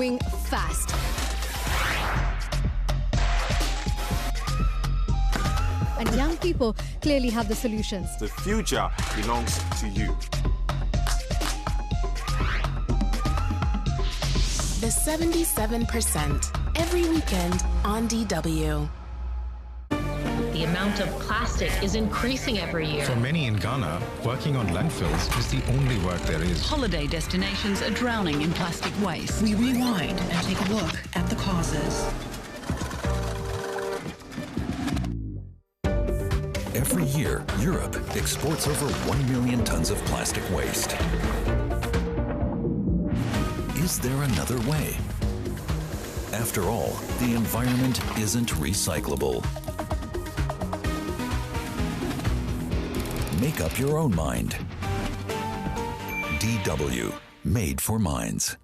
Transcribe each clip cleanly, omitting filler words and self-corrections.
moving fast. And young people clearly have the solutions. The future belongs to you. The 77% every weekend on DW. The amount of plastic is increasing every year. For many in Ghana, working on landfills is the only work there is. Holiday destinations are drowning in plastic waste. We rewind and take a look at the causes. Every year, Europe exports over 1 million tons of plastic waste. Is there another way? After all, the environment isn't recyclable. Make up your own mind. DW, made for minds.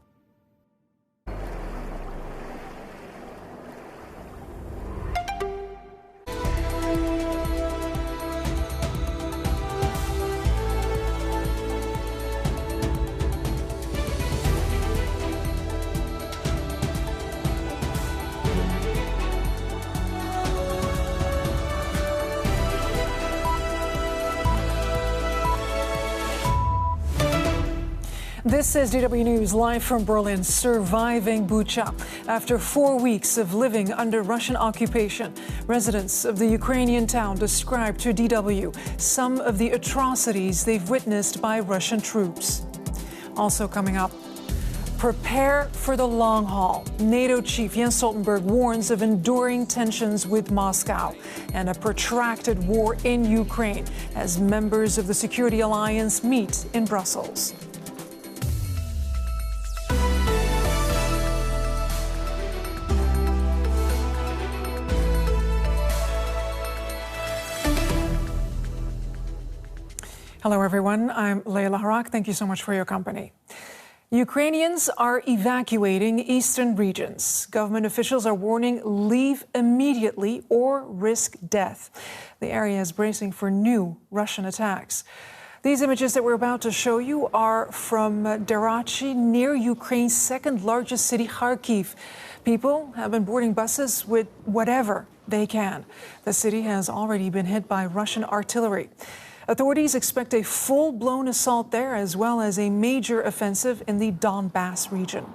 This is DW News live from Berlin, surviving Bucha. After 4 weeks of living under Russian occupation, residents of the Ukrainian town described to DW some of the atrocities they've witnessed by Russian troops. Also coming up, prepare for the long haul. NATO chief Jens Stoltenberg warns of enduring tensions with Moscow and a protracted war in Ukraine as members of the Security Alliance meet in Brussels. Hello, everyone. I'm Leila Harak. Thank you so much for your company. Ukrainians are evacuating eastern regions. Government officials are warning leave immediately or risk death. The area is bracing for new Russian attacks. These images that we're about to show you are from Derachi, near Ukraine's second largest city, Kharkiv. People have been boarding buses with whatever they can. The city has already been hit by Russian artillery. Authorities expect a full-blown assault there, as well as a major offensive in the Donbass region.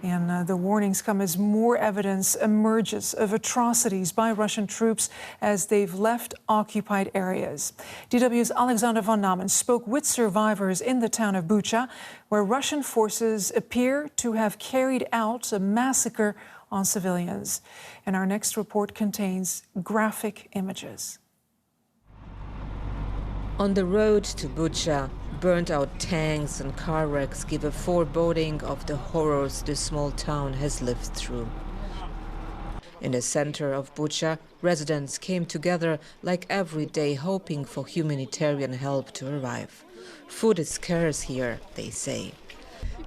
And the warnings come as more evidence emerges of atrocities by Russian troops as they've left occupied areas. DW's Alexander von Namen spoke with survivors in the town of Bucha, where Russian forces appear to have carried out a massacre on civilians. And our next report contains graphic images. On the road to Bucha, burnt-out tanks and car wrecks give a foreboding of the horrors this small town has lived through. In the center of Bucha, residents came together like every day, hoping for humanitarian help to arrive. Food is scarce here, they say.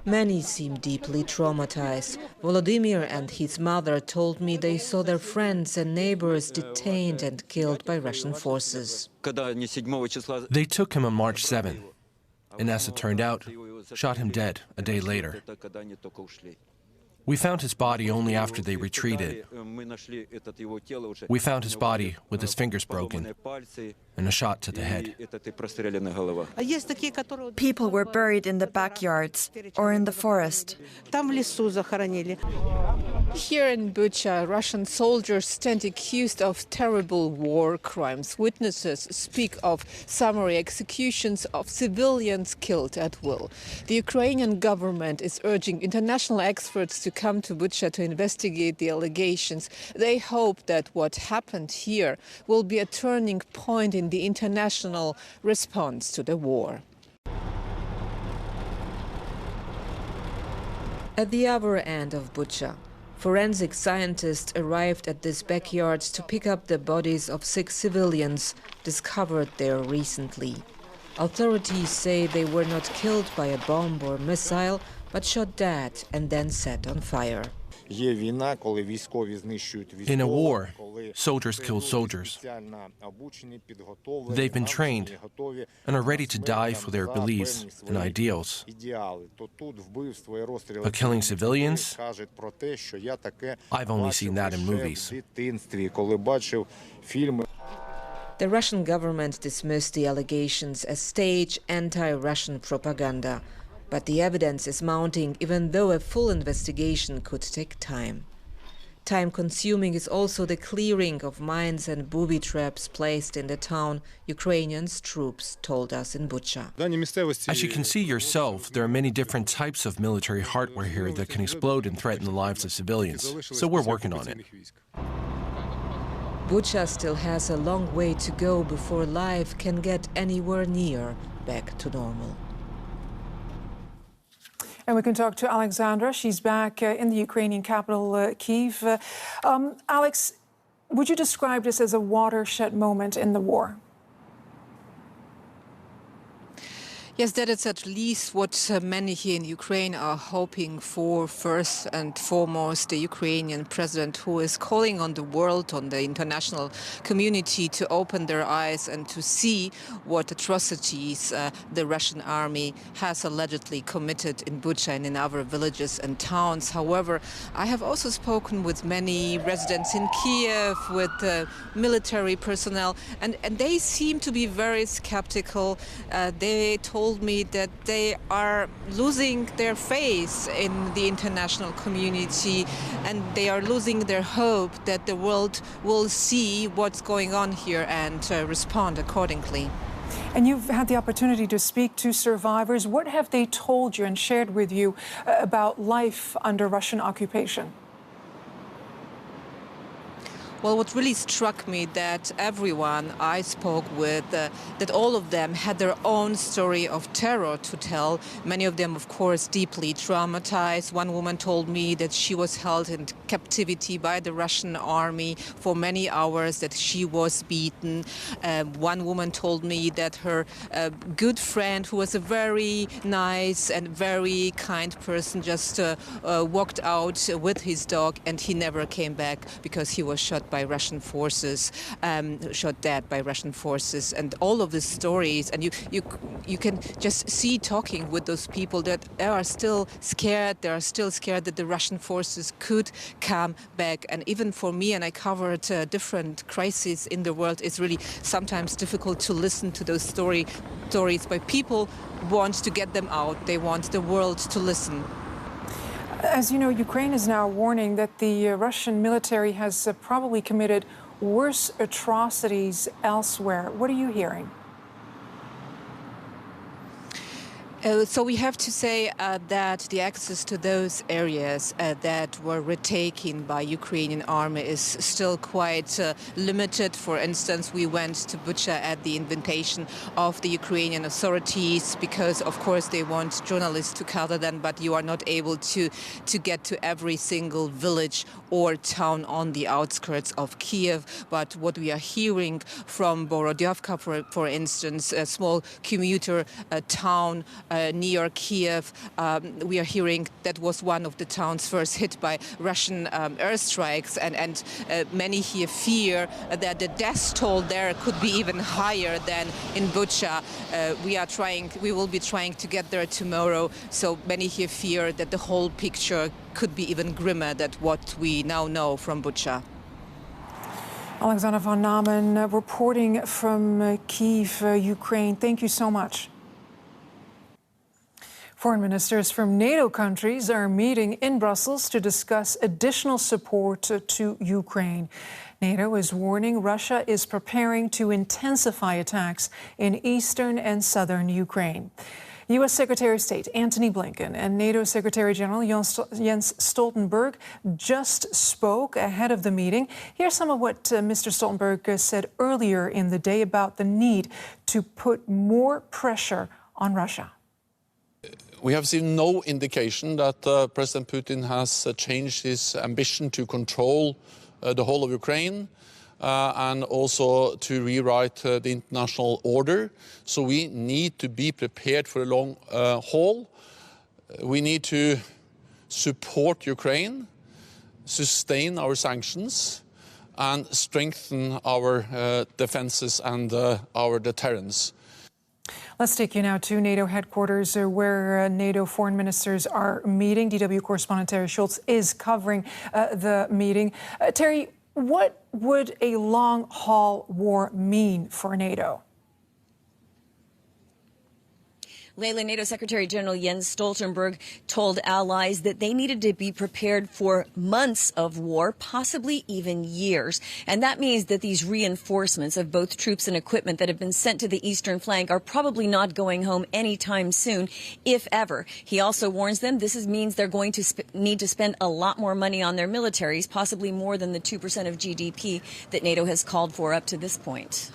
Many seem deeply traumatized. Volodymyr and his mother told me they saw their friends and neighbors detained and killed by Russian forces. They took him on March 7, and as it turned out, shot him dead a day later. We found his body only after they retreated. We found his body with his fingers broken and a shot to the head. People were buried in the backyards or in the forest. Here in Bucha, Russian soldiers stand accused of terrible war crimes. Witnesses speak of summary executions of civilians killed at will. The Ukrainian government is urging international experts to come to Bucha to investigate the allegations. They hope that what happened here will be a turning point in the international response to the war. At the other end of Bucha, forensic scientists arrived at this backyard to pick up the bodies of 6 civilians discovered there recently. Authorities say they were not killed by a bomb or missile, but shot dead and then set on fire. In a war, soldiers kill soldiers. They've been trained and are ready to die for their beliefs and ideals. But killing civilians? I've only seen that in movies. The Russian government dismissed the allegations as staged anti-Russian propaganda. But the evidence is mounting, even though a full investigation could take time. Time-consuming is also the clearing of mines and booby traps placed in the town, Ukrainians troops told us in Bucha. As you can see yourself, there are many different types of military hardware here that can explode and threaten the lives of civilians, so we're working on it. Bucha still has a long way to go before life can get anywhere near back to normal. And we can talk to Alexandra. She's back in the Ukrainian capital, Kyiv. Alex, would you describe this as a watershed moment in the war? Yes, that is at least what many here in Ukraine are hoping for. First and foremost, the Ukrainian president, who is calling on the world, on the international community, to open their eyes and to see what atrocities the Russian army has allegedly committed in Bucha and in other villages and towns. However, I have also spoken with many residents in Kiev, with military personnel, and they seem to be very skeptical. They told me that they are losing their faith in the international community, and they are losing their hope that the world will see what's going on here and respond accordingly. And you've had the opportunity to speak to survivors. What have they told you and shared with you about life under Russian occupation? Well, what really struck me that everyone I spoke with, that all of them had their own story of terror to tell. Many of them, of course, deeply traumatized. One woman told me that she was held in captivity by the Russian army for many hours, that she was beaten. One woman told me that her good friend, who was a very nice and very kind person, just walked out with his dog, and he never came back because he was shot by Russian forces, shot dead by Russian forces. And all of these stories, and you can just see, talking with those people, that they are still scared. They are still scared that the Russian forces could come back. And even for me, and I covered different crises in the world, it's really sometimes difficult to listen to those stories, but people want to get them out. They want the world to listen. As you know, Ukraine is now warning that the Russian military has probably committed worse atrocities elsewhere. What are you hearing? So we have to say that the access to those areas that were retaken by Ukrainian army is still quite limited. For instance, we went to Bucha at the invitation of the Ukrainian authorities because, of course, they want journalists to cover them, but you are not able to get to every single village or town on the outskirts of Kiev. But what we are hearing from Borodivka, for instance, a small commuter town near Kiev, we are hearing that was one of the towns first hit by Russian airstrikes, and many here fear that the death toll there could be even higher than in Bucha. We will be trying to get there tomorrow, so many here fear that the whole picture could be even grimmer than what we now know from Bucha. Alexander von Namen reporting from Kyiv, Ukraine. Thank you so much. Foreign ministers from NATO countries are meeting in Brussels to discuss additional support to Ukraine. NATO is warning Russia is preparing to intensify attacks in eastern and southern Ukraine. U.S. Secretary of State Antony Blinken and NATO Secretary General Jens Stoltenberg just spoke ahead of the meeting. Here's some of what Mr. Stoltenberg said earlier in the day about the need to put more pressure on Russia. We have seen no indication that President Putin has changed his ambition to control the whole of Ukraine and also to rewrite the international order. So we need to be prepared for a long haul. We need to support Ukraine, sustain our sanctions, and strengthen our defenses and our deterrence. Let's take you now to NATO headquarters where NATO foreign ministers are meeting. DW correspondent Terry Schultz is covering the meeting. Terry, what would a long-haul war mean for NATO? Layla, NATO Secretary General Jens Stoltenberg told allies that they needed to be prepared for months of war, possibly even years. And that means that these reinforcements of both troops and equipment that have been sent to the eastern flank are probably not going home anytime soon, if ever. He also warns them this means they're going to need to spend a lot more money on their militaries, possibly more than the 2% of GDP that NATO has called for up to this point.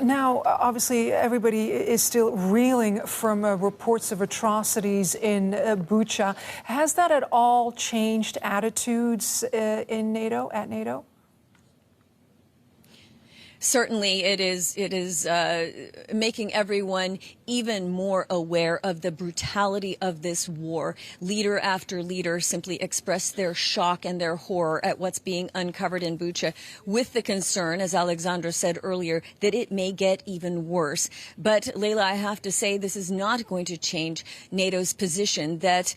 Now, obviously, everybody is still reeling from reports of atrocities in Bucha. Has that at all changed attitudes in NATO, at NATO? Certainly, it is making everyone even more aware of the brutality of this war. Leader after leader simply expressed their shock and their horror at what's being uncovered in Bucha, with the concern, as Alexandra said earlier, that it may get even worse. But, Layla, I have to say this is not going to change NATO's position that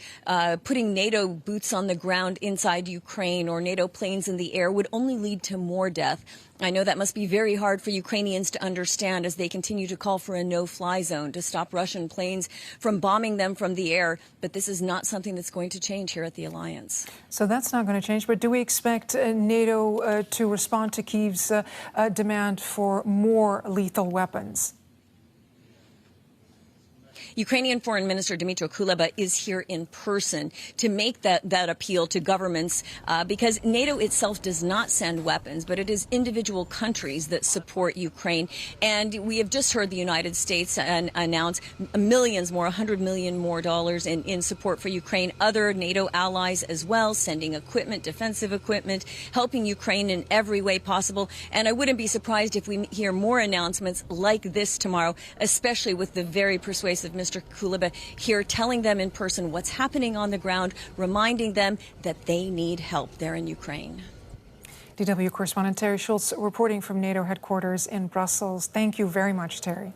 putting NATO boots on the ground inside Ukraine or NATO planes in the air would only lead to more death. I know that must be very hard for Ukrainians to understand as they continue to call for a no-fly zone to stop Russian planes from bombing them from the air. But this is not something that's going to change here at the alliance. So that's not going to change. But do we expect NATO to respond to Kyiv's demand for more lethal weapons? Ukrainian Foreign Minister Dmytro Kuleba is here in person to make that appeal to governments because NATO itself does not send weapons, but it is individual countries that support Ukraine. And we have just heard the United States announce millions more, $100 million more in support for Ukraine. Other NATO allies as well, sending equipment, defensive equipment, helping Ukraine in every way possible. And I wouldn't be surprised if we hear more announcements like this tomorrow, especially with the very persuasive Mr. Kuleba here telling them in person what's happening on the ground, reminding them that they need help there in Ukraine. DW correspondent Terry Schultz reporting from NATO headquarters in Brussels. Thank you very much, Terry.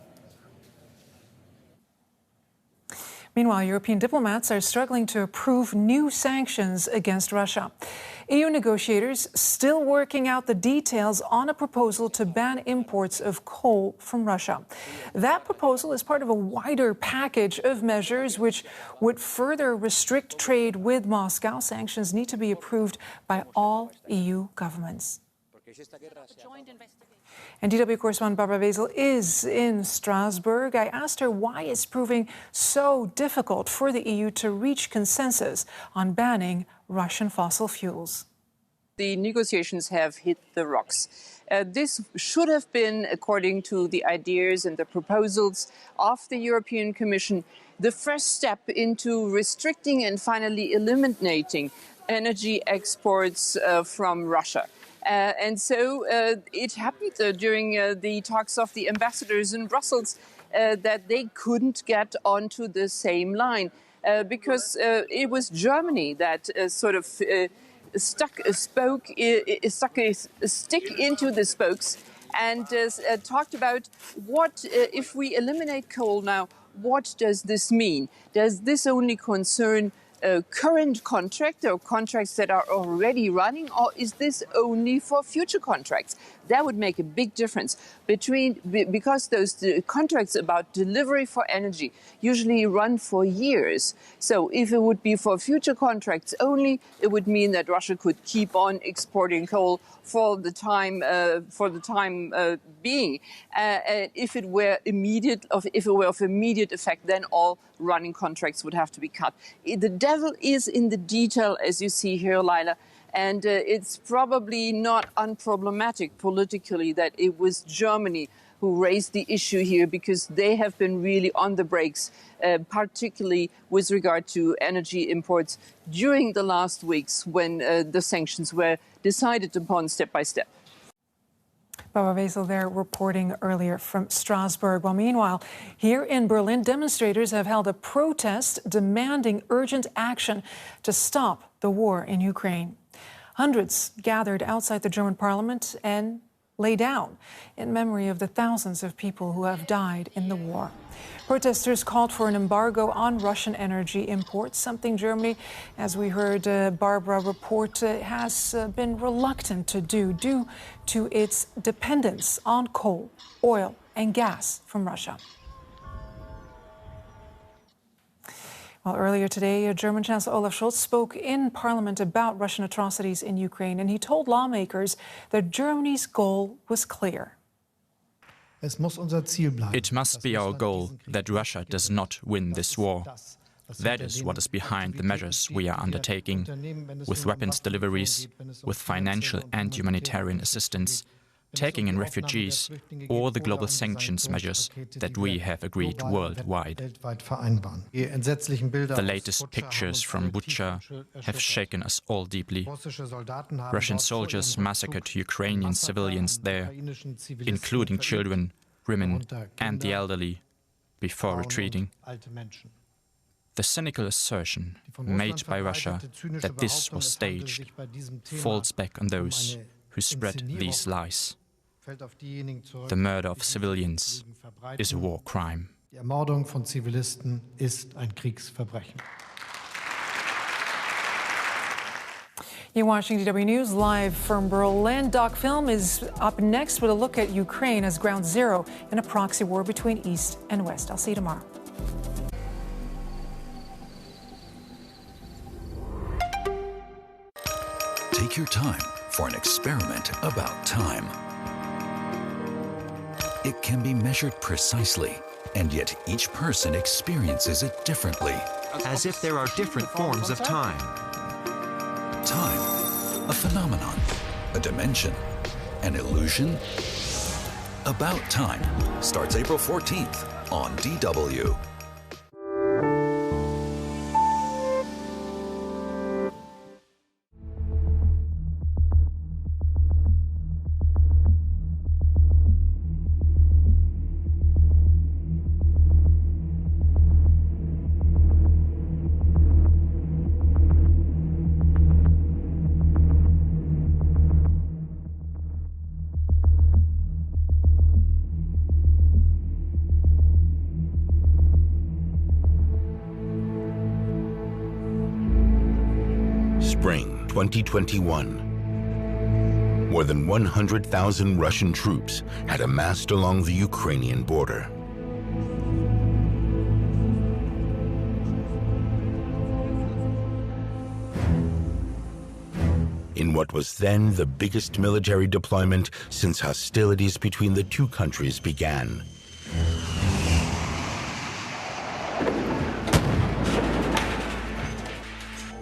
Meanwhile, European diplomats are struggling to approve new sanctions against Russia. EU negotiators still working out the details on a proposal to ban imports of coal from Russia. That proposal is part of a wider package of measures which would further restrict trade with Moscow. Sanctions need to be approved by all EU governments. And DW correspondent Barbara Wezel is in Strasbourg. I asked her why it's proving so difficult for the EU to reach consensus on banning Russian fossil fuels. The negotiations have hit the rocks. This should have been, according to the ideas and the proposals of the European Commission, the first step into restricting and finally eliminating energy exports from Russia. And so it happened during the talks of the ambassadors in Brussels that they couldn't get onto the same line because it was Germany that sort of stuck a stick into the spokes and talked about what if we eliminate coal now, what does this mean? Does this only concern current contract or contracts that are already running, or is this only for future contracts? That would make a big difference because those contracts about delivery for energy usually run for years. So if it would be for future contracts only, it would mean that Russia could keep on exporting coal for the time being. If it were of immediate effect, then all running contracts would have to be cut. The devil is in the detail, as you see here, Lila. And it's probably not unproblematic politically that it was Germany who raised the issue here because they have been really on the brakes, particularly with regard to energy imports during the last weeks when the sanctions were decided upon step by step. Baba Vasil there reporting earlier from Strasbourg. Well, meanwhile, here in Berlin, demonstrators have held a protest demanding urgent action to stop the war in Ukraine. Hundreds gathered outside the German parliament and lay down in memory of the thousands of people who have died in the war. Protesters called for an embargo on Russian energy imports, something Germany, as we heard Barbara report, has been reluctant to do due to its dependence on coal, oil and gas from Russia. Well, earlier today, German Chancellor Olaf Scholz spoke in Parliament about Russian atrocities in Ukraine, and he told lawmakers that Germany's goal was clear. It must be our goal that Russia does not win this war. That is what is behind the measures we are undertaking, with weapons deliveries, with financial and humanitarian assistance, taking in refugees, or the global sanctions measures that we have agreed worldwide. The latest pictures from Bucha have shaken us all deeply. Russian soldiers massacred Ukrainian civilians there, including children, women and the elderly, before retreating. The cynical assertion made by Russia that this was staged falls back on those who spread these lies. The murder of civilians is a war crime. Die Ermordung von Zivilisten ist ein Kriegsverbrechen. You're watching DW News live from Berlin. Doc Film is up next with a look at Ukraine as ground zero in a proxy war between East and West. I'll see you tomorrow. Take your time for an experiment about time. It can be measured precisely, and yet each person experiences it differently. As if there are different forms of time. Time, a phenomenon, a dimension, an illusion. About Time starts April 14th on DW. Spring 2021. More than 100,000 Russian troops had amassed along the Ukrainian border. In what was then the biggest military deployment since hostilities between the two countries began.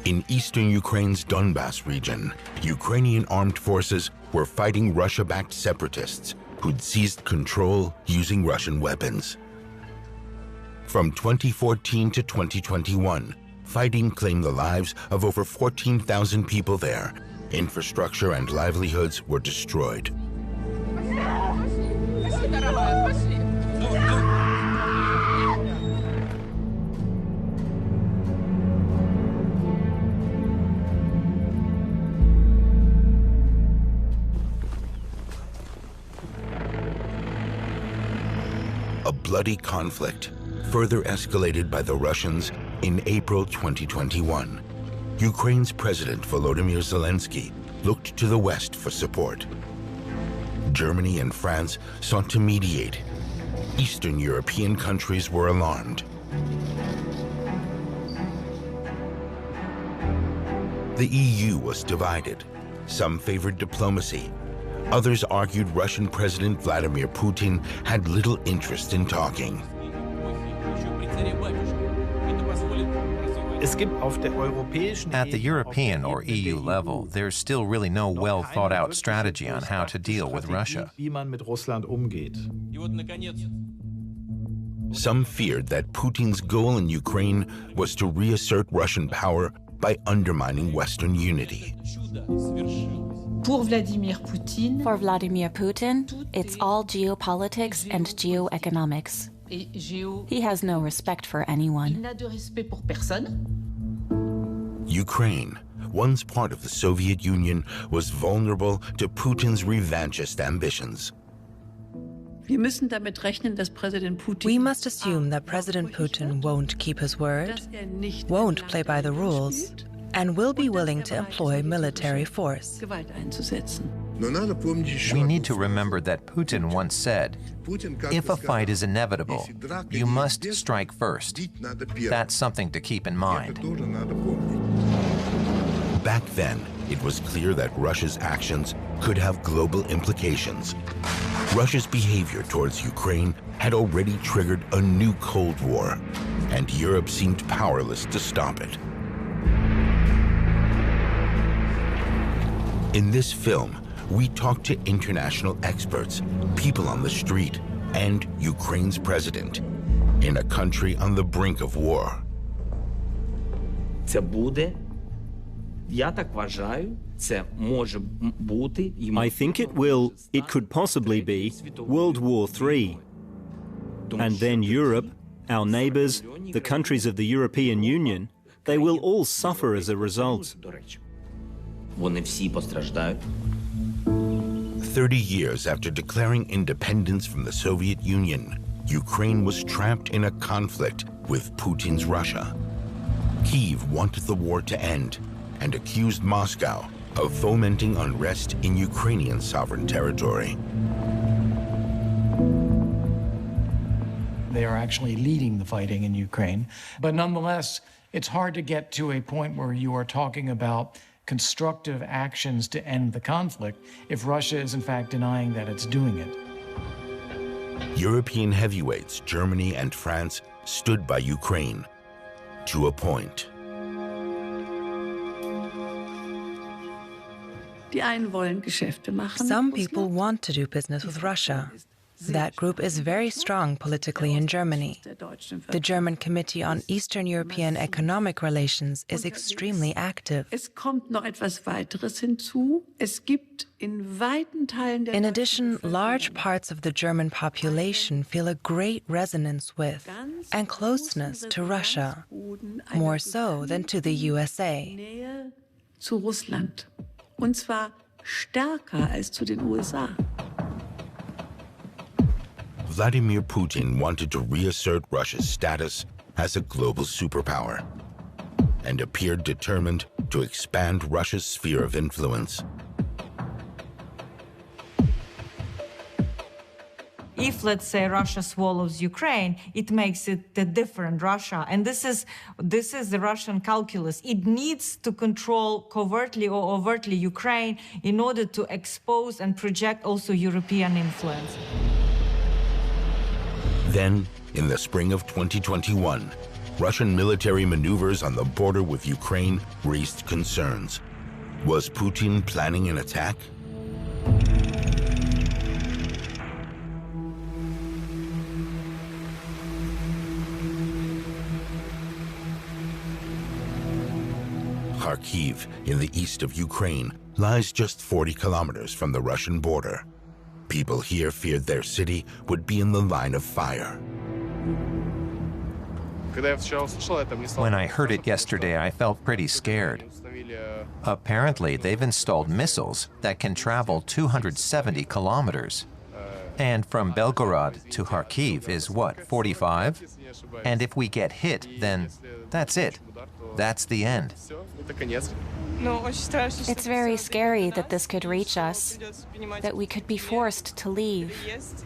In eastern Ukraine's Donbas region, Ukrainian armed forces were fighting Russia-backed separatists who'd seized control using Russian weapons. From 2014 to 2021, fighting claimed the lives of over 14,000 people there. Infrastructure and livelihoods were destroyed. A bloody conflict, further escalated by the Russians in April 2021. Ukraine's President Volodymyr Zelensky looked to the West for support. Germany and France sought to mediate. Eastern European countries were alarmed. The EU was divided. Some favored diplomacy. Others argued Russian President Vladimir Putin had little interest in talking. At the European or EU level, there's still really no well-thought-out strategy on how to deal with Russia. Some feared that Putin's goal in Ukraine was to reassert Russian power by undermining Western unity. For Vladimir Putin, it's all geopolitics and geoeconomics. He has no respect for anyone. Ukraine, once part of the Soviet Union, was vulnerable to Putin's revanchist ambitions. We must assume that President Putin won't keep his word, won't play by the rules, and will be willing to employ military force. We need to remember that Putin once said, if a fight is inevitable, you must strike first. That's something to keep in mind. Back then, it was clear that Russia's actions could have global implications. Russia's behavior towards Ukraine had already triggered a new Cold War, and Europe seemed powerless to stop it. In this film, we talk to international experts, people on the street, and Ukraine's president in a country on the brink of war. I think it could possibly be World War III. And then Europe, our neighbors, the countries of the European Union, they will all suffer as a result. 30 years after declaring independence from the Soviet Union, Ukraine was trapped in a conflict with Putin's Russia. Kyiv wanted the war to end and accused Moscow of fomenting unrest in Ukrainian sovereign territory. They are actually leading the fighting in Ukraine. But nonetheless, it's hard to get to a point where you are talking about constructive actions to end the conflict if Russia is in fact denying that it's doing it. European heavyweights, Germany and France, stood by Ukraine to a point. Some people want to do business with Russia. That group is very strong politically in Germany. The German Committee on Eastern European Economic Relations is extremely active. In addition, large parts of the German population feel a great resonance with and closeness to Russia, more so than to the USA. Und zwar stärker als zu den USA. Vladimir Putin wanted to reassert Russia's status as a global superpower and appeared determined to expand Russia's sphere of influence. If, let's say, Russia swallows Ukraine, it makes it a different Russia. And this is the Russian calculus. It needs to control covertly or overtly Ukraine in order to expose and project also European influence. Then, in the spring of 2021, Russian military maneuvers on the border with Ukraine raised concerns. Was Putin planning an attack? Kharkiv, in the east of Ukraine, lies just 40 kilometers from the Russian border. People here feared their city would be in the line of fire. When I heard it yesterday, I felt pretty scared. Apparently, they've installed missiles that can travel 270 kilometers. And from Belgorod to Kharkiv is what, 45? And if we get hit, then that's it. That's the end. It's very scary that this could reach us, that we could be forced to leave,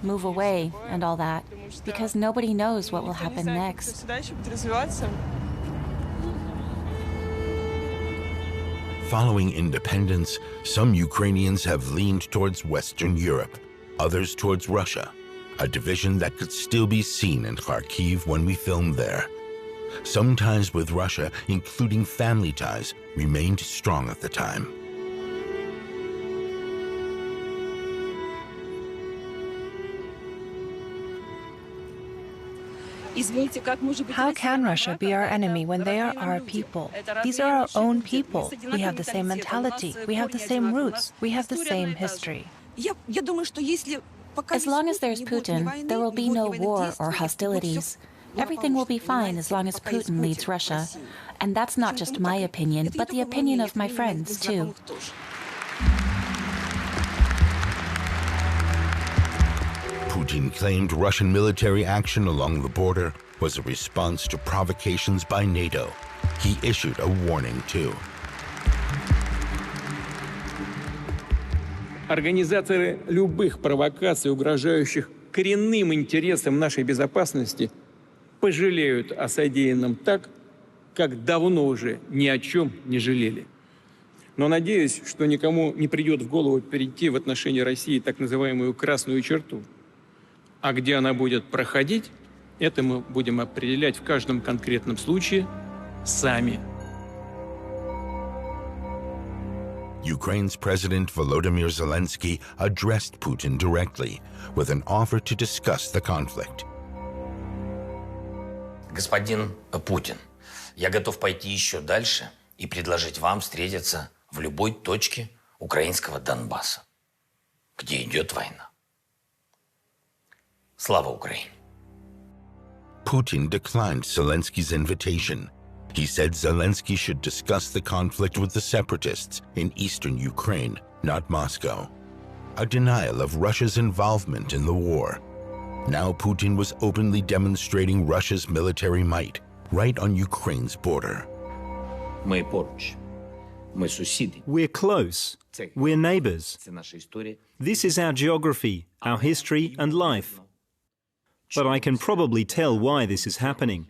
move away, and all that, because nobody knows what will happen next. Following independence, some Ukrainians have leaned towards Western Europe, others towards Russia, a division that could still be seen in Kharkiv when we filmed there. Some ties with Russia, including family ties, remained strong at the time. How can Russia be our enemy when they are our people? These are our own people. We have the same mentality. We have the same roots. We have the same history. As long as there's Putin, there will be no war or hostilities. Everything will be fine as long as Putin leads Russia. And that's not just my opinion, but the opinion of my friends, too. Putin claimed Russian military action along the border was a response to provocations by NATO. He issued a warning, too. Организаторы любых провокаций, угрожающих коренным интересам нашей безопасности, пожалеют о содеянном так, как давно уже ни о чем не жалели. Но надеюсь, что никому не придет в голову перейти в отношении России так называемую красную черту. А где она будет проходить, это мы будем определять в каждом конкретном случае сами. Ukraine's President Volodymyr Zelensky addressed Putin directly with an offer to discuss the conflict. Господин Путин, я готов пойти еще дальше и предложить вам встретиться в любой точке украинского Донбасса, где идет война. Слава Украине! Putin declined Zelensky's invitation. He said Zelensky should discuss the conflict with the separatists in eastern Ukraine, not Moscow. A denial of Russia's involvement in the war. Now Putin was openly demonstrating Russia's military might right on Ukraine's border. We're close. We're neighbors. This is our geography, our history and life. But I can probably tell why this is happening.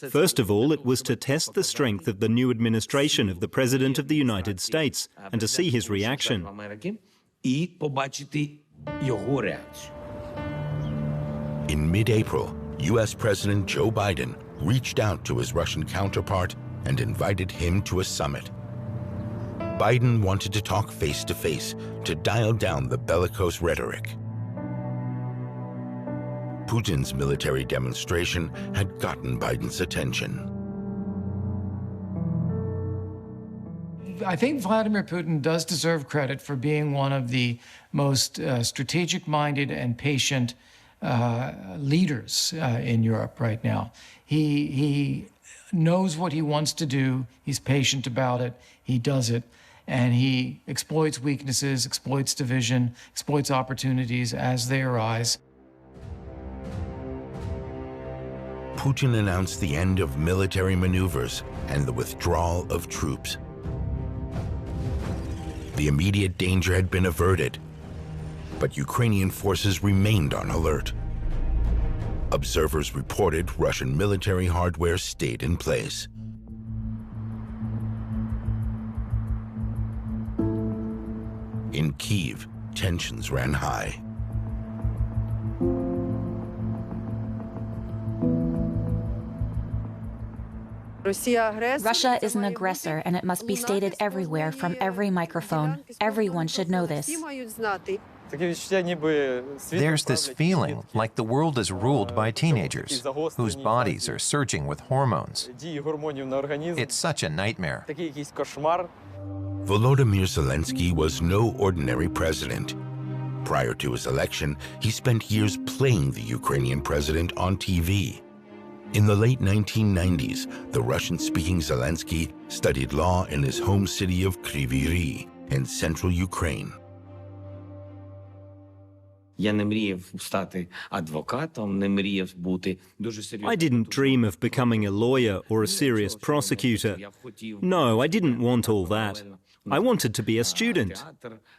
First of all, it was to test the strength of the new administration of the President of the United States and to see his reaction. In mid-April, U.S. President Joe Biden reached out to his Russian counterpart and invited him to a summit. Biden wanted to talk face-to-face to dial down the bellicose rhetoric. Putin's military demonstration had gotten Biden's attention. I think Vladimir Putin does deserve credit for being one of the most strategic-minded and patient leaders in Europe right now. He knows what he wants to do. He's patient about it. He does it. And he exploits weaknesses, exploits division, exploits opportunities as they arise. Putin announced the end of military maneuvers and the withdrawal of troops. The immediate danger had been averted, but Ukrainian forces remained on alert. Observers reported Russian military hardware stayed in place. In Kyiv, tensions ran high. Russia is an aggressor, and it must be stated everywhere from every microphone. Everyone should know this. There's this feeling like the world is ruled by teenagers whose bodies are surging with hormones. It's such a nightmare. Volodymyr Zelensky was no ordinary president. Prior to his election, he spent years playing the Ukrainian president on TV. In the late 1990s, the Russian-speaking Zelensky studied law in his home city of Kryvyi Rih in central Ukraine. I didn't dream of becoming a lawyer or a serious prosecutor. No, I didn't want all that. I wanted to be a student.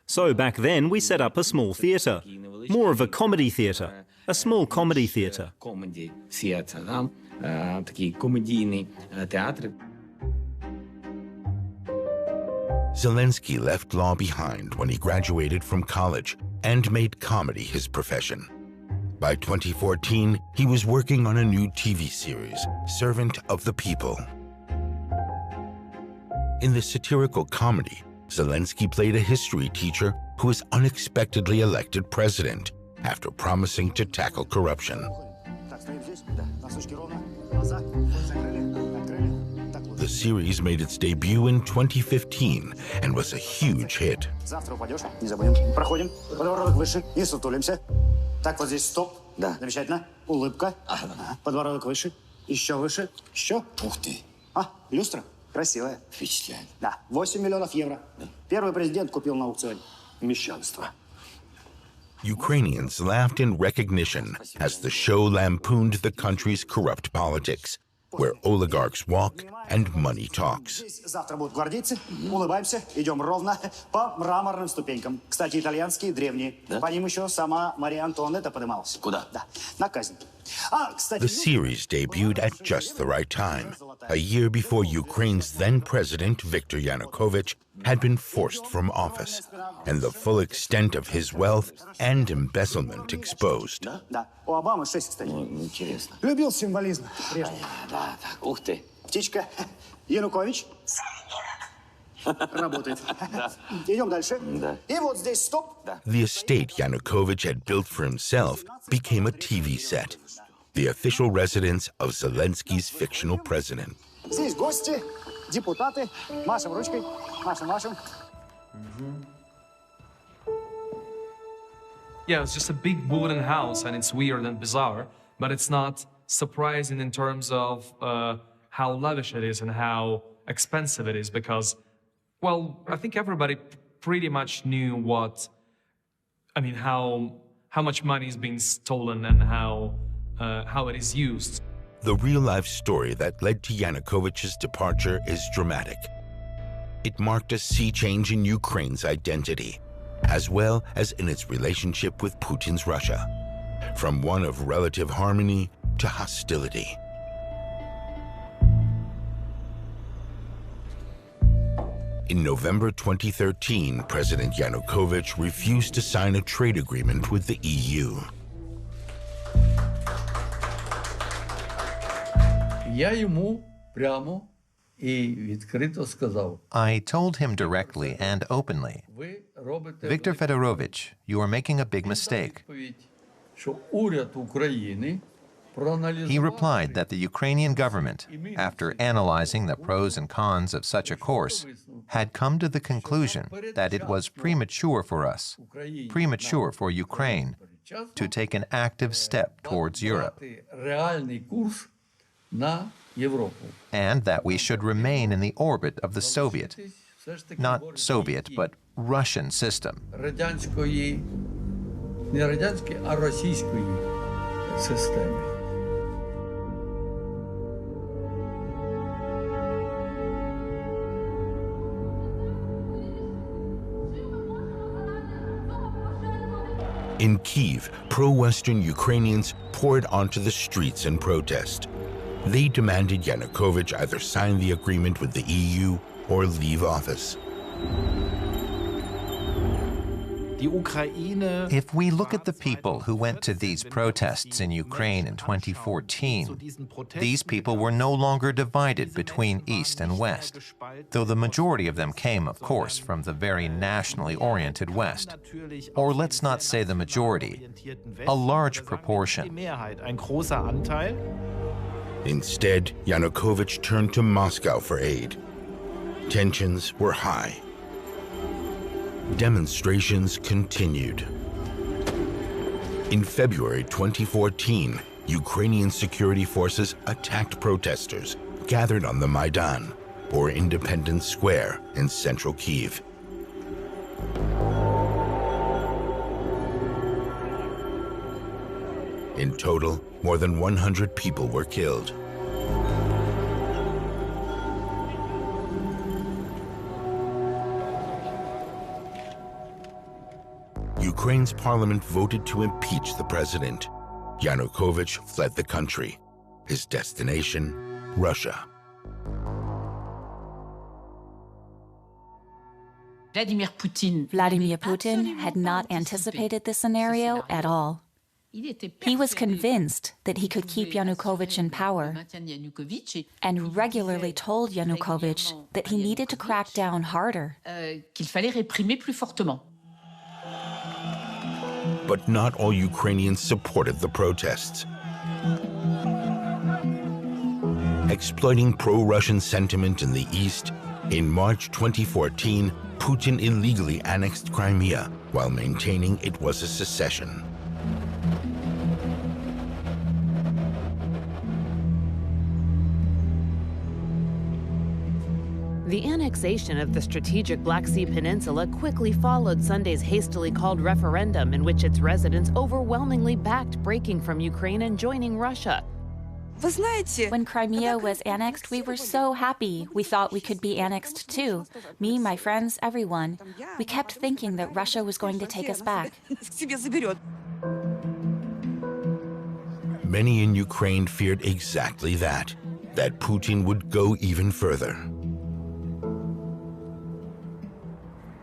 So back then we set up a small theatre, more of a comedy theatre, a small comedy theatre. Zelensky left law behind when he graduated from college and made comedy his profession. By 2014, he was working on a new TV series, Servant of the People. In the satirical comedy, Zelensky played a history teacher who was unexpectedly elected president after promising to tackle corruption. The series made its debut in 2015 and was a huge hit. Завтра упадешь, не забудем. Проходим. Подбородок выше и сутулимся. Так, вот здесь стоп. Да. Замечательно. Улыбка. Подбородок выше. Еще выше. Еще. Ух ты. Люстра. Красивая. Впечатляет. Да. 8 миллионов евро. Да. Первый президент купил на аукционе. Мещанство. Ukrainians laughed in recognition as the show lampooned the country's corrupt politics, where oligarchs walk and money talks. Завтра будут гвардейцы. Улыбаемся. Идем ровно по мраморным ступенькам. Кстати, итальянские, древние. Да? По ним еще сама Мария Антуанетта поднималась. Куда? Да. На казнь. The series debuted at just the right time, a year before Ukraine's then-president Viktor Yanukovych had been forced from office, and the full extent of his wealth and embezzlement exposed. Да. У Обамы 6, кстати. Интересно. Любил символизм. Да, так. Ух ты. Птичка. Янукович. Работает. Идем дальше. И вот здесь стоп. The estate Yanukovych had built for himself became a TV set, the official residence of Zelensky's fictional president. Здесь гости, депутаты. Машем ручкой. Машем. Yeah, it's just a big wooden house, and it's weird and bizarre, but it's not surprising in terms of how lavish it is and how expensive it is, because, well, I think everybody pretty much knew how much money is being stolen and how it is used. The real-life story that led to Yanukovych's departure is dramatic. It marked a sea change in Ukraine's identity, as well as in its relationship with Putin's Russia, from one of relative harmony to hostility. In November 2013, President Yanukovych refused to sign a trade agreement with the EU. I told him directly and openly, Viktor Fedorovich, you are making a big mistake. He replied that the Ukrainian government, after analyzing the pros and cons of such a course, had come to the conclusion that it was premature for us, premature for Ukraine, to take an active step towards Europe, and that we should remain in the orbit of the Soviet, not Soviet, but Russian system. In Kyiv, pro-Western Ukrainians poured onto the streets in protest. They demanded Yanukovych either sign the agreement with the EU or leave office. If we look at the people who went to these protests in Ukraine in 2014, these people were no longer divided between East and West, though the majority of them came, of course, from the very nationally oriented West. Or let's not say the majority, a large proportion. Instead, Yanukovych turned to Moscow for aid. Tensions were high. Demonstrations continued. In February 2014, Ukrainian security forces attacked protesters gathered on the Maidan, or Independence Square, in central Kyiv. In total, more than 100 people were killed. Ukraine's parliament voted to impeach the president. Yanukovych fled the country. His destination, Russia. Vladimir Putin had not anticipated this scenario at all. He was convinced that he could keep Yanukovych in power and regularly told Yanukovych that he needed to crack down harder. But not all Ukrainians supported the protests. Exploiting pro-Russian sentiment in the East, in March 2014, Putin illegally annexed Crimea while maintaining it was a secession. The annexation of the strategic Black Sea Peninsula quickly followed Sunday's hastily called referendum in which its residents overwhelmingly backed breaking from Ukraine and joining Russia. When Crimea was annexed, we were so happy. We thought we could be annexed too. Me, my friends, everyone. We kept thinking that Russia was going to take us back. Many in Ukraine feared exactly that Putin would go even further.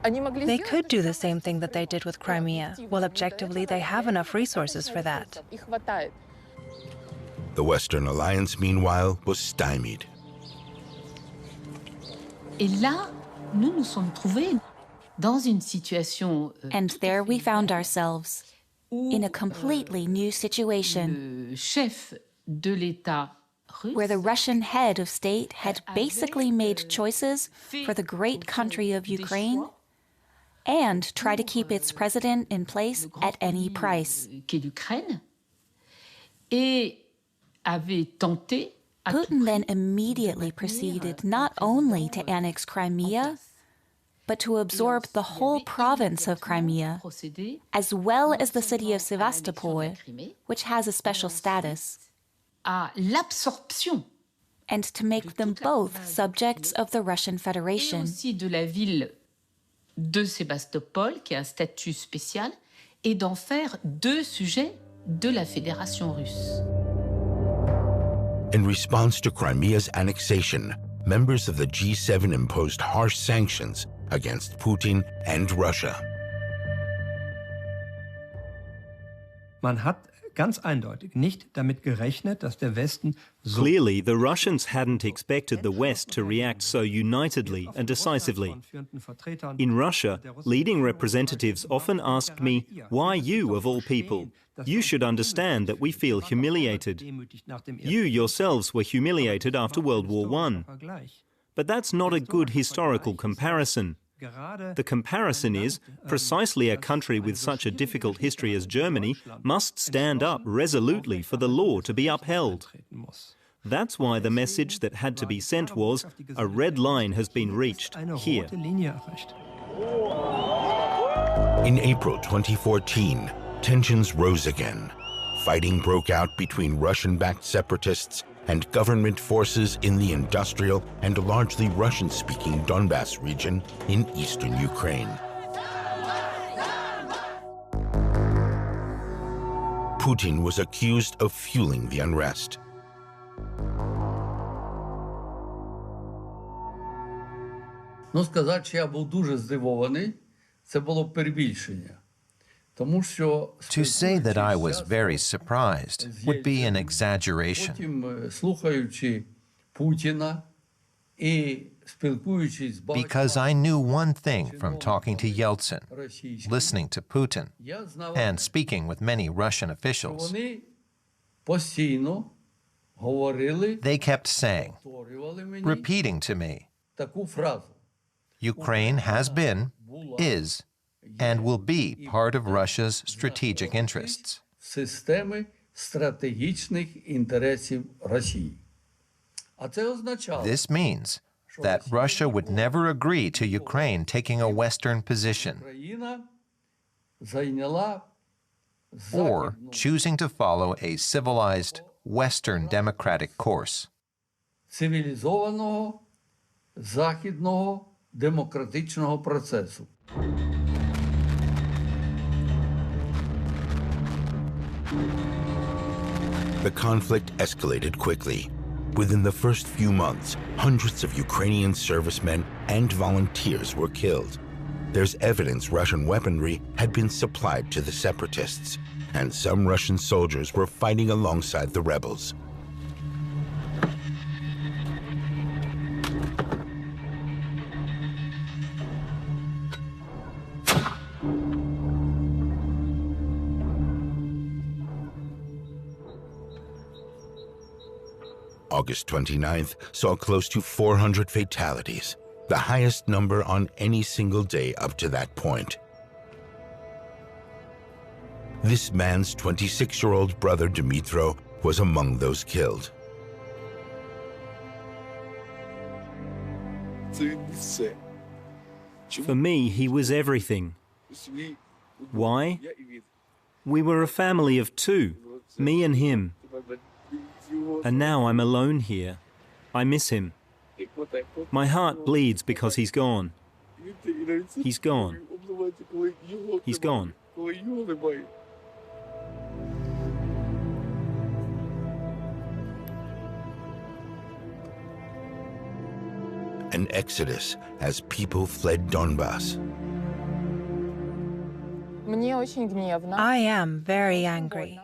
They could do the same thing that they did with Crimea. Well, objectively, they have enough resources for that. The Western alliance, meanwhile, was stymied. And there we found ourselves, in a completely new situation, where the Russian head of state had basically made choices for the great country of Ukraine and try to keep its president in place at any price. Putin then immediately proceeded not only to annex Crimea, but to absorb the whole province of Crimea, as well as the city of Sevastopol, which has a special status, and to make them both subjects of the Russian Federation. De Sébastopol, qui a un statut spécial, et d'en faire deux sujets de la Fédération russe. In response to Crimea's annexation, members of the G7 imposed harsh sanctions against Putin and Russia. Man hat ganz eindeutig nicht damit gerechnet, dass der Westen so Clearly, the Russians hadn't expected the West to react so unitedly and decisively. In Russia, leading representatives often asked me, why you, of all people? You should understand that we feel humiliated. You yourselves were humiliated after World War I. But that's not a good historical comparison. The comparison is, precisely a country with such a difficult history as Germany must stand up resolutely for the law to be upheld. That's why the message that had to be sent was, a red line has been reached here. In April 2014, tensions rose again. Fighting broke out between Russian-backed separatists and government forces in the industrial and largely Russian-speaking Donbas region in eastern Ukraine. Putin was accused of fueling the unrest. Ну, сказати, що я був дуже здивований, це було перебільшення. To say that I was very surprised would be an exaggeration. Because I knew one thing from talking to Yeltsin, listening to Putin, and speaking with many Russian officials. They kept saying, repeating to me, Ukraine has been, is, and will be part of Russia's strategic interests. This means that Russia would never agree to Ukraine taking a Western position or choosing to follow a civilized Western democratic course. Цивілізованого західного демократичного процесу. The conflict escalated quickly. Within the first few months, hundreds of Ukrainian servicemen and volunteers were killed. There's evidence Russian weaponry had been supplied to the separatists, and some Russian soldiers were fighting alongside the rebels. August 29th saw close to 400 fatalities, the highest number on any single day up to that point. This man's 26-year-old brother Dmytro was among those killed. For me, he was everything. Why? We were a family of two, me and him. And now I'm alone here. I miss him. My heart bleeds because he's gone. He's gone. He's gone. An exodus as people fled Donbass. I am very angry.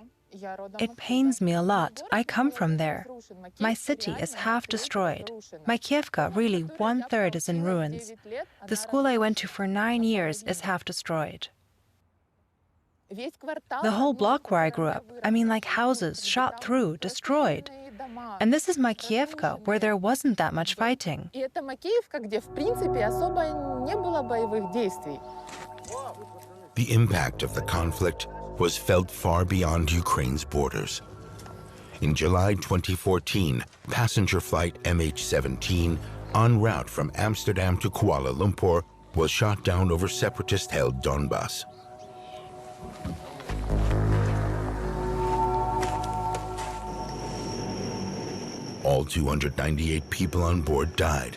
It pains me a lot. I come from there. My city is half destroyed. My Kievka, really 1/3 is in ruins. The school I went to for 9 years is half destroyed. The whole block where I grew up, I mean like houses, shot through, destroyed. And this is my Kievka, where there wasn't that much fighting. The impact of the conflict was felt far beyond Ukraine's borders. In July 2014, passenger flight MH17 en route from Amsterdam to Kuala Lumpur was shot down over separatist-held Donbass. All 298 people on board died.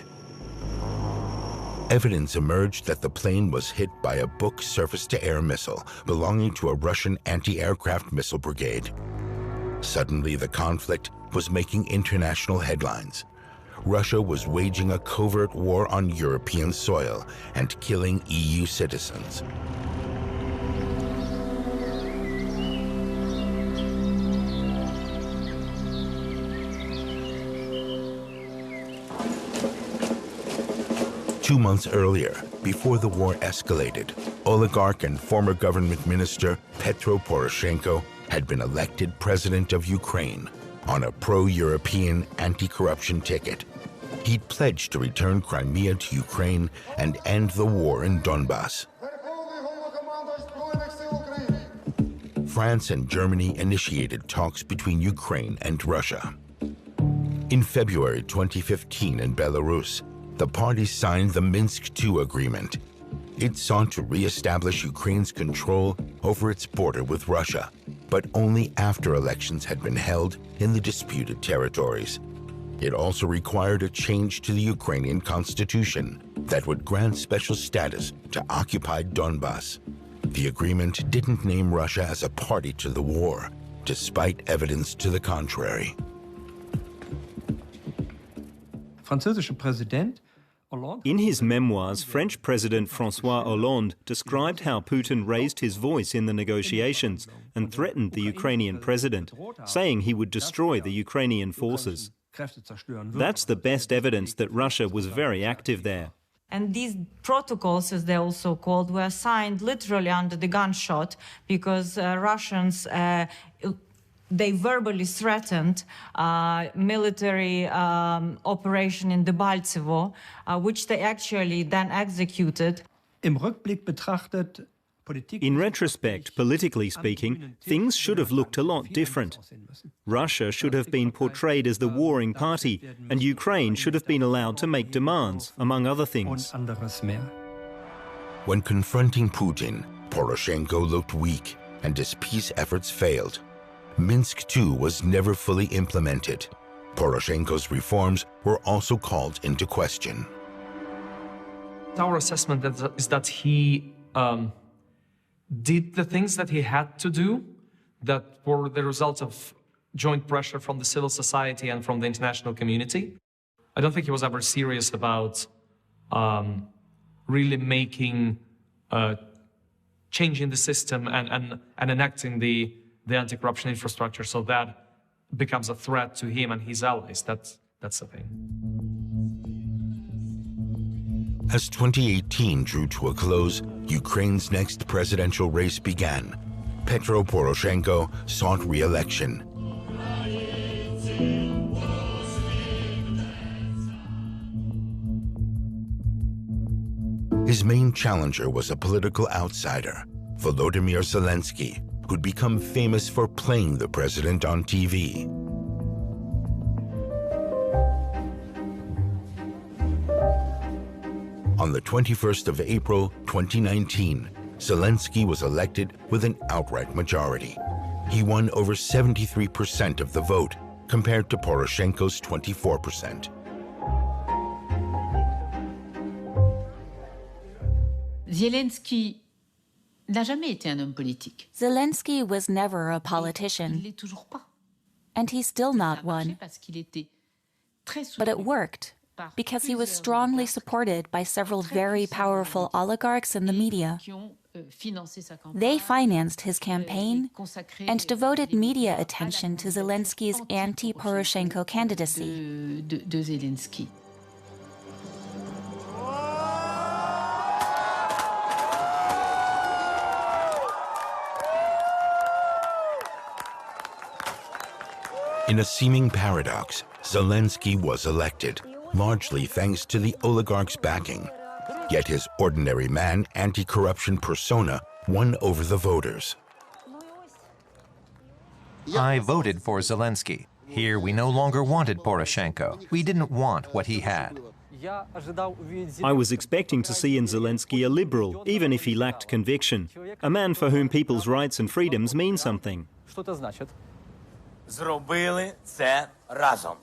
Evidence emerged that the plane was hit by a Buk surface-to-air missile belonging to a Russian anti-aircraft missile brigade. Suddenly, the conflict was making international headlines. Russia was waging a covert war on European soil and killing EU citizens. Two months earlier, before the war escalated, oligarch and former government minister Petro Poroshenko had been elected president of Ukraine on a pro-European anti-corruption ticket. He'd pledged to return Crimea to Ukraine and end the war in Donbass. France and Germany initiated talks between Ukraine and Russia. In February 2015 in Belarus, the parties signed the Minsk II agreement. It sought to re-establish Ukraine's control over its border with Russia, but only after elections had been held in the disputed territories. It also required a change to the Ukrainian constitution that would grant special status to occupied Donbass. The agreement didn't name Russia as a party to the war, despite evidence to the contrary. Französische Präsident In his memoirs, French President François Hollande described how Putin raised his voice in the negotiations and threatened the Ukrainian president, saying he would destroy the Ukrainian forces. That's the best evidence that Russia was very active there. And these protocols, as they're also called, were signed literally under the gunshot because Russians they verbally threatened military operation in Debaltsevo, which they actually then executed. Im Rückblick betrachtet, In retrospect, politically speaking, things should have looked a lot different. Russia should have been portrayed as the warring party, and Ukraine should have been allowed to make demands, among other things. When confronting Putin, Poroshenko looked weak, and his peace efforts failed. Minsk II was never fully implemented. Poroshenko's reforms were also called into question. Our assessment is that he did the things that he had to do that were the result of joint pressure from the civil society and from the international community. I don't think he was ever serious about really making, changing the system and enacting the anti-corruption infrastructure so that becomes a threat to him and his allies. That's the thing. As 2018 drew to a close, Ukraine's next presidential race began. Petro Poroshenko sought re-election. his main challenger was a political outsider, Volodymyr Zelensky, who'd become famous for playing the president on TV. On the 21st of April 2019, Zelensky was elected with an outright majority. He won over 73% of the vote, compared to Poroshenko's 24%. Zelensky n'a jamais été un homme politique. Zelensky was never a politician, Il l'est toujours pas. and he's still not one. Parce qu'il était très But it worked because he was strongly supported by several very powerful oligarchs in the media. They financed his campaign and devoted media attention to Zelensky's anti-Poroshenko candidacy. de Zelensky. In a seeming paradox, Zelensky was elected, largely thanks to the oligarchs' backing. Yet his ordinary man, anti-corruption persona won over the voters. I voted for Zelensky. Here we no longer wanted Poroshenko. We didn't want what he had. I was expecting to see in Zelensky a liberal, even if he lacked conviction, a man for whom people's rights and freedoms mean something. Зробили це разом.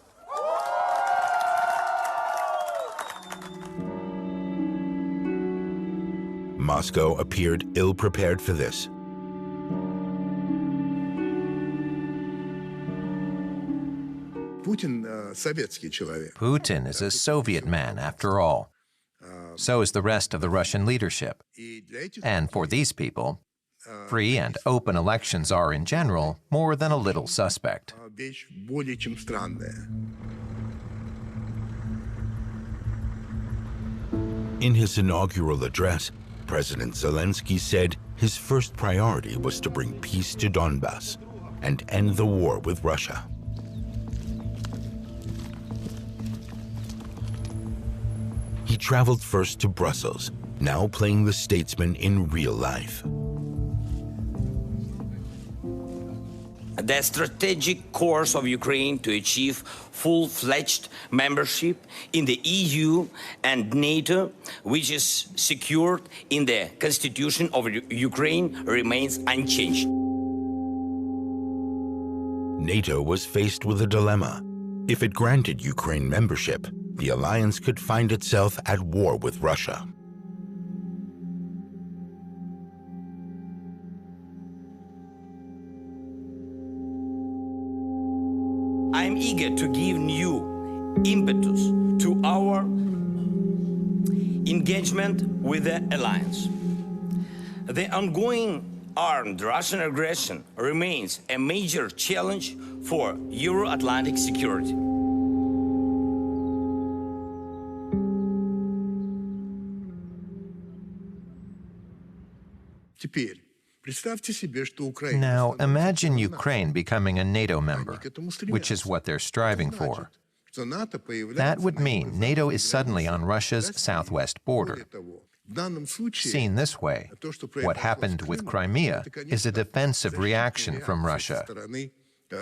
Moscow appeared ill-prepared for this. Putin is a Soviet man, after all. So is the rest of the Russian leadership. And for these people, free and open elections are, in general, more than a little suspect. In his inaugural address, President Zelensky said his first priority was to bring peace to Donbass and end the war with Russia. He traveled first to Brussels, now playing the statesman in real life. The strategic course of Ukraine to achieve full-fledged membership in the EU and NATO, which is secured in the Constitution of Ukraine, remains unchanged. NATO was faced with a dilemma. If it granted Ukraine membership, the alliance could find itself at war with Russia. I'm eager to give new impetus to our engagement with the alliance. The ongoing armed Russian aggression remains a major challenge for Euro-Atlantic security. Now, imagine Ukraine becoming a NATO member, which is what they're striving for. That would mean NATO is suddenly on Russia's southwest border. Seen this way, what happened with Crimea is a defensive reaction from Russia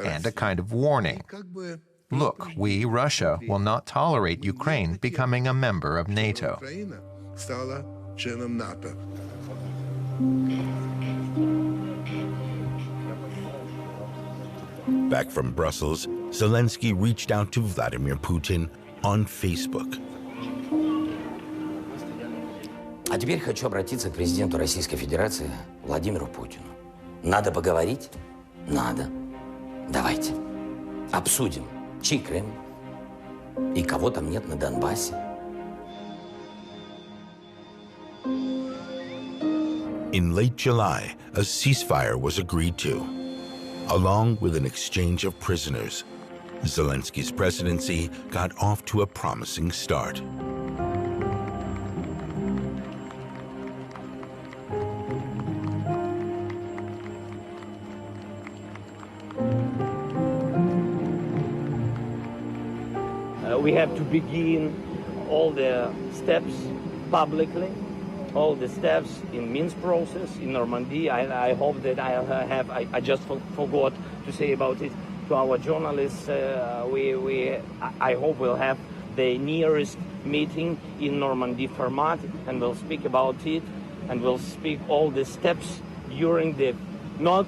and a kind of warning. Look, we, Russia, will not tolerate Ukraine becoming a member of NATO. Back from Brussels, Zelensky reached out to Vladimir Putin on Facebook. А теперь хочу обратиться к президенту Российской Федерации Владимиру Путину. Надо поговорить? Надо. Давайте. Обсудим, чей Крым и кого там нет на Донбассе. In late July, a ceasefire was agreed to, along with an exchange of prisoners. Zelensky's presidency got off to a promising start. We have to begin all the steps publicly all the steps in Minsk process in Normandy. I hope that I just forgot to say about it to our journalists. I hope we'll have the nearest meeting in Normandy format, and we'll speak about it, and we'll speak all the steps during not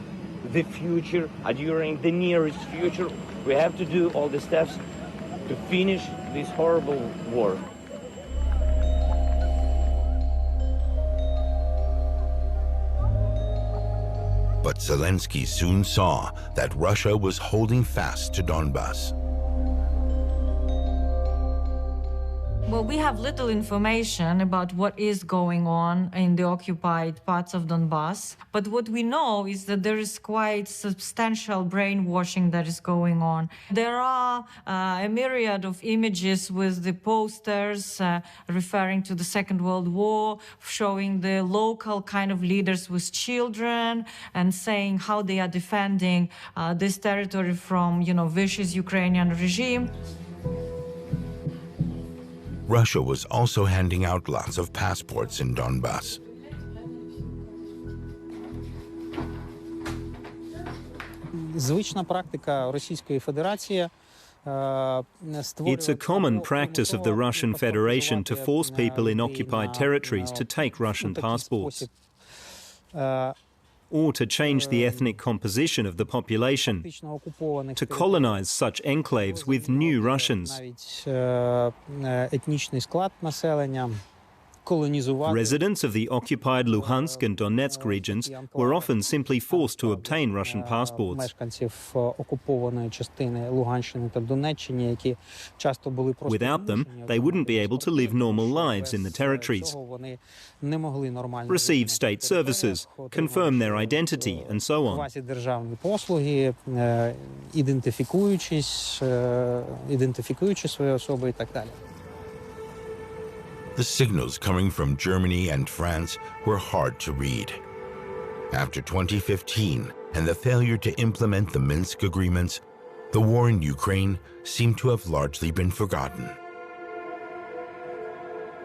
the future, during the nearest future. We have to do all the steps to finish this horrible war. But Zelensky soon saw that Russia was holding fast to Donbas. Well, we have little information about what is going on in the occupied parts of Donbass, but what we know is that there is quite substantial brainwashing that is going on. There are a myriad of images with the posters referring to the Second World War, showing the local kind of leaders with children and saying how they are defending this territory from, vicious Ukrainian regime. Russia was also handing out lots of passports in Donbas. Звична практика Російської Федерації. It's a common practice of the Russian Federation to force people in occupied territories to take Russian passports, or to change the ethnic composition of the population, to colonize such enclaves with new Russians. Residents of the occupied Luhansk and Donetsk regions were often simply forced to obtain Russian passports. Without them, they wouldn't be able to live normal lives in the territories, receive state services, confirm their identity, and so on. The signals coming from Germany and France were hard to read. After 2015 and the failure to implement the Minsk agreements, the war in Ukraine seemed to have largely been forgotten.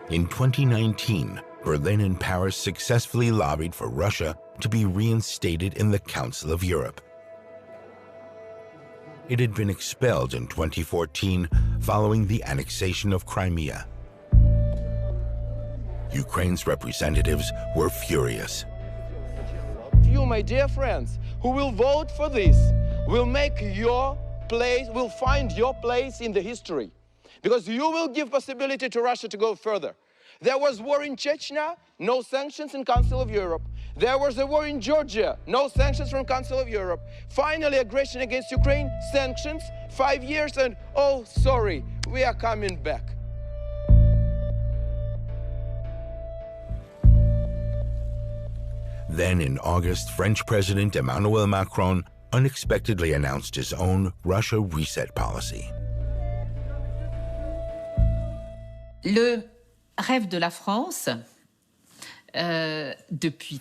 In 2019, Berlin and Paris successfully lobbied for Russia to be reinstated in the Council of Europe. It had been expelled in 2014 following the annexation of Crimea. Ukraine's representatives were furious. You, my dear friends, who will vote for this, will make your place, will find your place in the history. Because you will give possibility to Russia to go further. There was war in Chechnya, no sanctions in Council of Europe. There was a war in Georgia, no sanctions from Council of Europe. Finally, aggression against Ukraine, sanctions, 5 years, and oh, sorry, we are coming back. Then in August, French President Emmanuel Macron unexpectedly announced his own Russia reset policy. Le rêve de la France,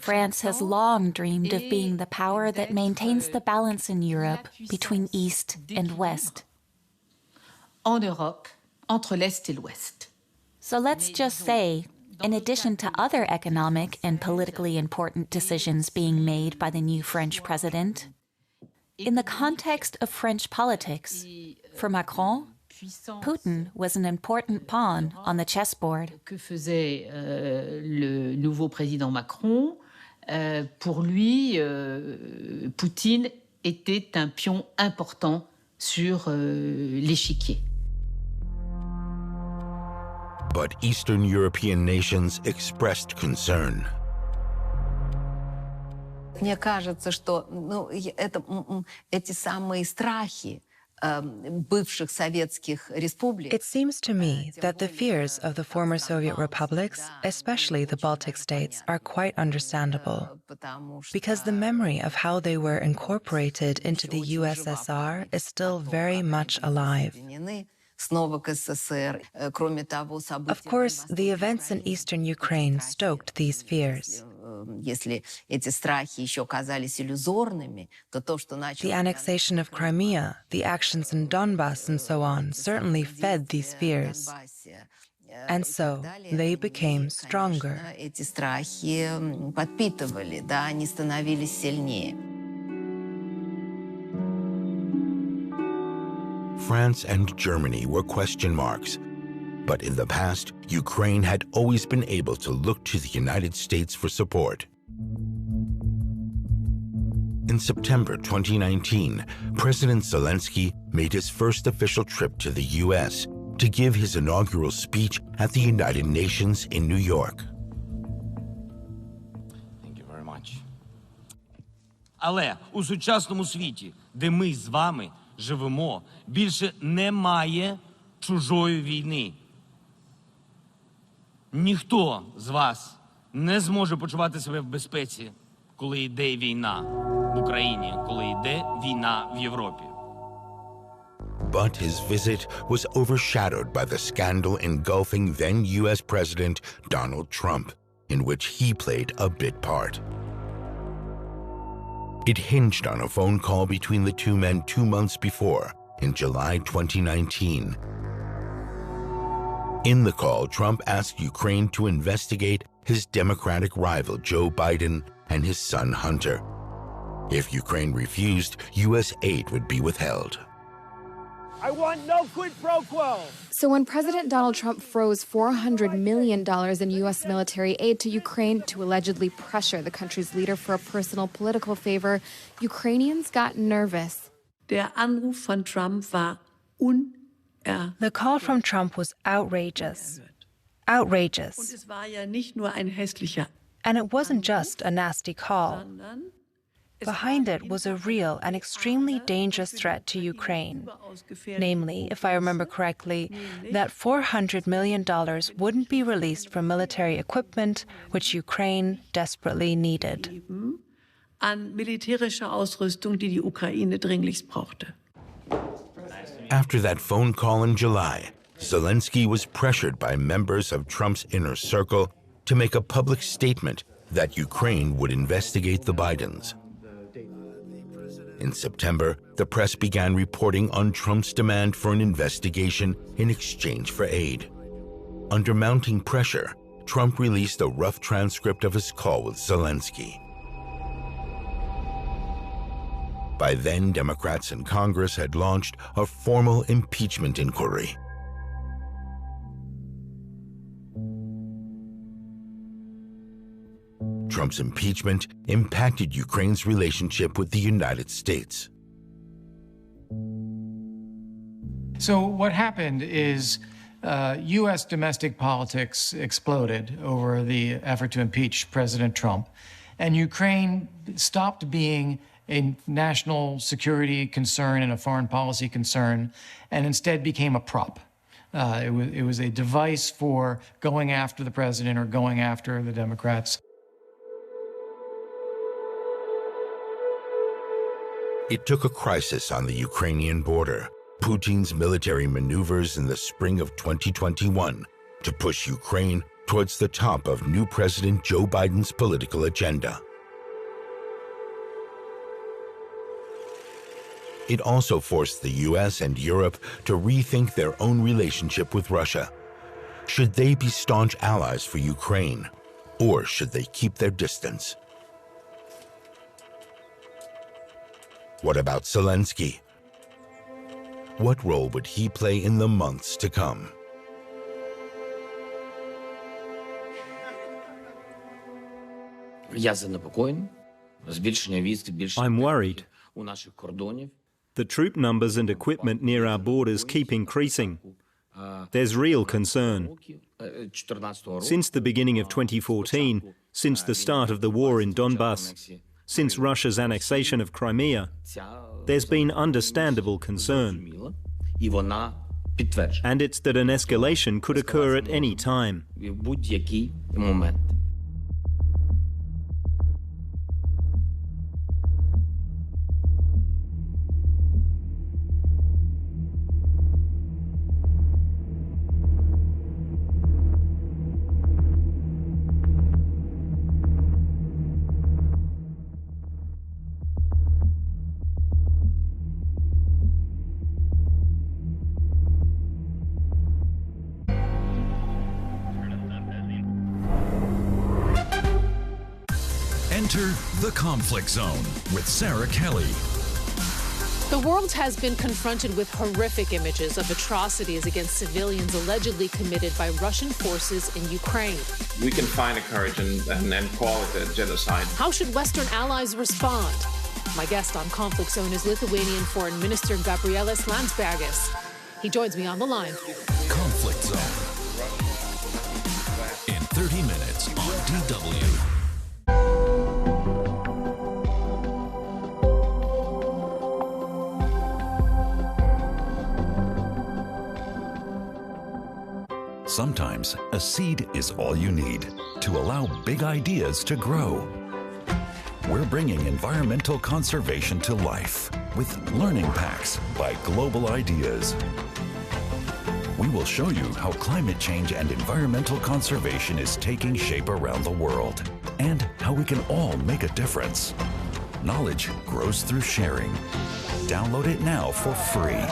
France has long dreamed of being the power that maintains the balance in Europe between East and West. En Europe, entre l'Est et l'Ouest. So let's just say, in addition to other economic and politically important decisions being made by the new French president, in the context of French politics, for Macron, Putin was an important pawn on the chessboard. Que faisait le nouveau président Macron? Pour lui, Poutine était un pion important sur l'échiquier. But Eastern European nations expressed concern. Мне кажется, что эти самые страхи бывших советских республик. It seems to me that the fears of the former Soviet republics, especially the Baltic states, are quite understandable, because the memory of how they were incorporated into the USSR is still very much alive. Of course, the events in eastern Ukraine stoked these fears. The annexation of Crimea, the actions in Donbas and so on certainly fed these fears. And so they became stronger. Эти страхи подпитывали, да, они становились сильнее. France and Germany were question marks. But in the past, Ukraine had always been able to look to the United States for support. In September 2019, President Zelensky made his first official trip to the U.S. to give his inaugural speech at the United Nations in New York. Thank you very much. Але у сучасному світі, де ми з вами живемо, більше немає чужої війни. Ніхто з вас не зможе почувати себе в безпеці, коли йде війна в Україні, коли йде війна в Європі. But his visit was overshadowed by the scandal engulfing then U.S. President Donald Trump, in which he played a big part. It hinged on a phone call between the two men 2 months before, in July 2019. In the call, Trump asked Ukraine to investigate his Democratic rival Joe Biden and his son Hunter. If Ukraine refused, U.S. aid would be withheld. I want no quid pro quo. So when President Donald Trump froze $400 million in U.S. military aid to Ukraine to allegedly pressure the country's leader for a personal political favor, Ukrainians got nervous. Der Anruf von Trump war The call from Trump was outrageous. Outrageous. Und es war ja nicht nur ein hässlicher. And it wasn't just a nasty call. Behind it was a real and extremely dangerous threat to Ukraine. Namely, if I remember correctly, that $400 million wouldn't be released for military equipment, which Ukraine desperately needed. An militärischer Ausrüstung, die die Ukraine dringlichst brauchte. After that phone call in July, Zelensky was pressured by members of Trump's inner circle to make a public statement that Ukraine would investigate the Bidens. In September, the press began reporting on Trump's demand for an investigation in exchange for aid. Under mounting pressure, Trump released a rough transcript of his call with Zelensky. By then, Democrats in Congress had launched a formal impeachment inquiry. Trump's impeachment impacted Ukraine's relationship with the United States. So what happened is U.S. domestic politics exploded over the effort to impeach President Trump, and Ukraine stopped being a national security concern and a foreign policy concern, and instead became a prop. It was a device for going after the president or going after the Democrats. It took a crisis on the Ukrainian border, Putin's military maneuvers in the spring of 2021, to push Ukraine towards the top of new President Joe Biden's political agenda. It also forced the US and Europe to rethink their own relationship with Russia. Should they be staunch allies for Ukraine, or should they keep their distance? What about Zelensky? What role would he play in the months to come? I'm worried. The troop numbers and equipment near our borders keep increasing. There's real concern. Since the beginning of 2014, since the start of the war in Donbass, since Russia's annexation of Crimea, there's been understandable concern. And it's that an escalation could occur at any time. Enter the conflict zone with Sarah Kelly. The world has been confronted with horrific images of atrocities against civilians allegedly committed by Russian forces in Ukraine. We can find the courage and call it a genocide. How should Western allies respond? My guest on Conflict Zone is Lithuanian Foreign Minister Gabrielis Landsbergis. He joins me on the line. Conflict Zone. In 30 minutes on DW. Sometimes a seed is all you need to allow big ideas to grow. We're bringing environmental conservation to life with Learning Packs by Global Ideas. We will show you how climate change and environmental conservation is taking shape around the world and how we can all make a difference. Knowledge grows through sharing. Download it now for free.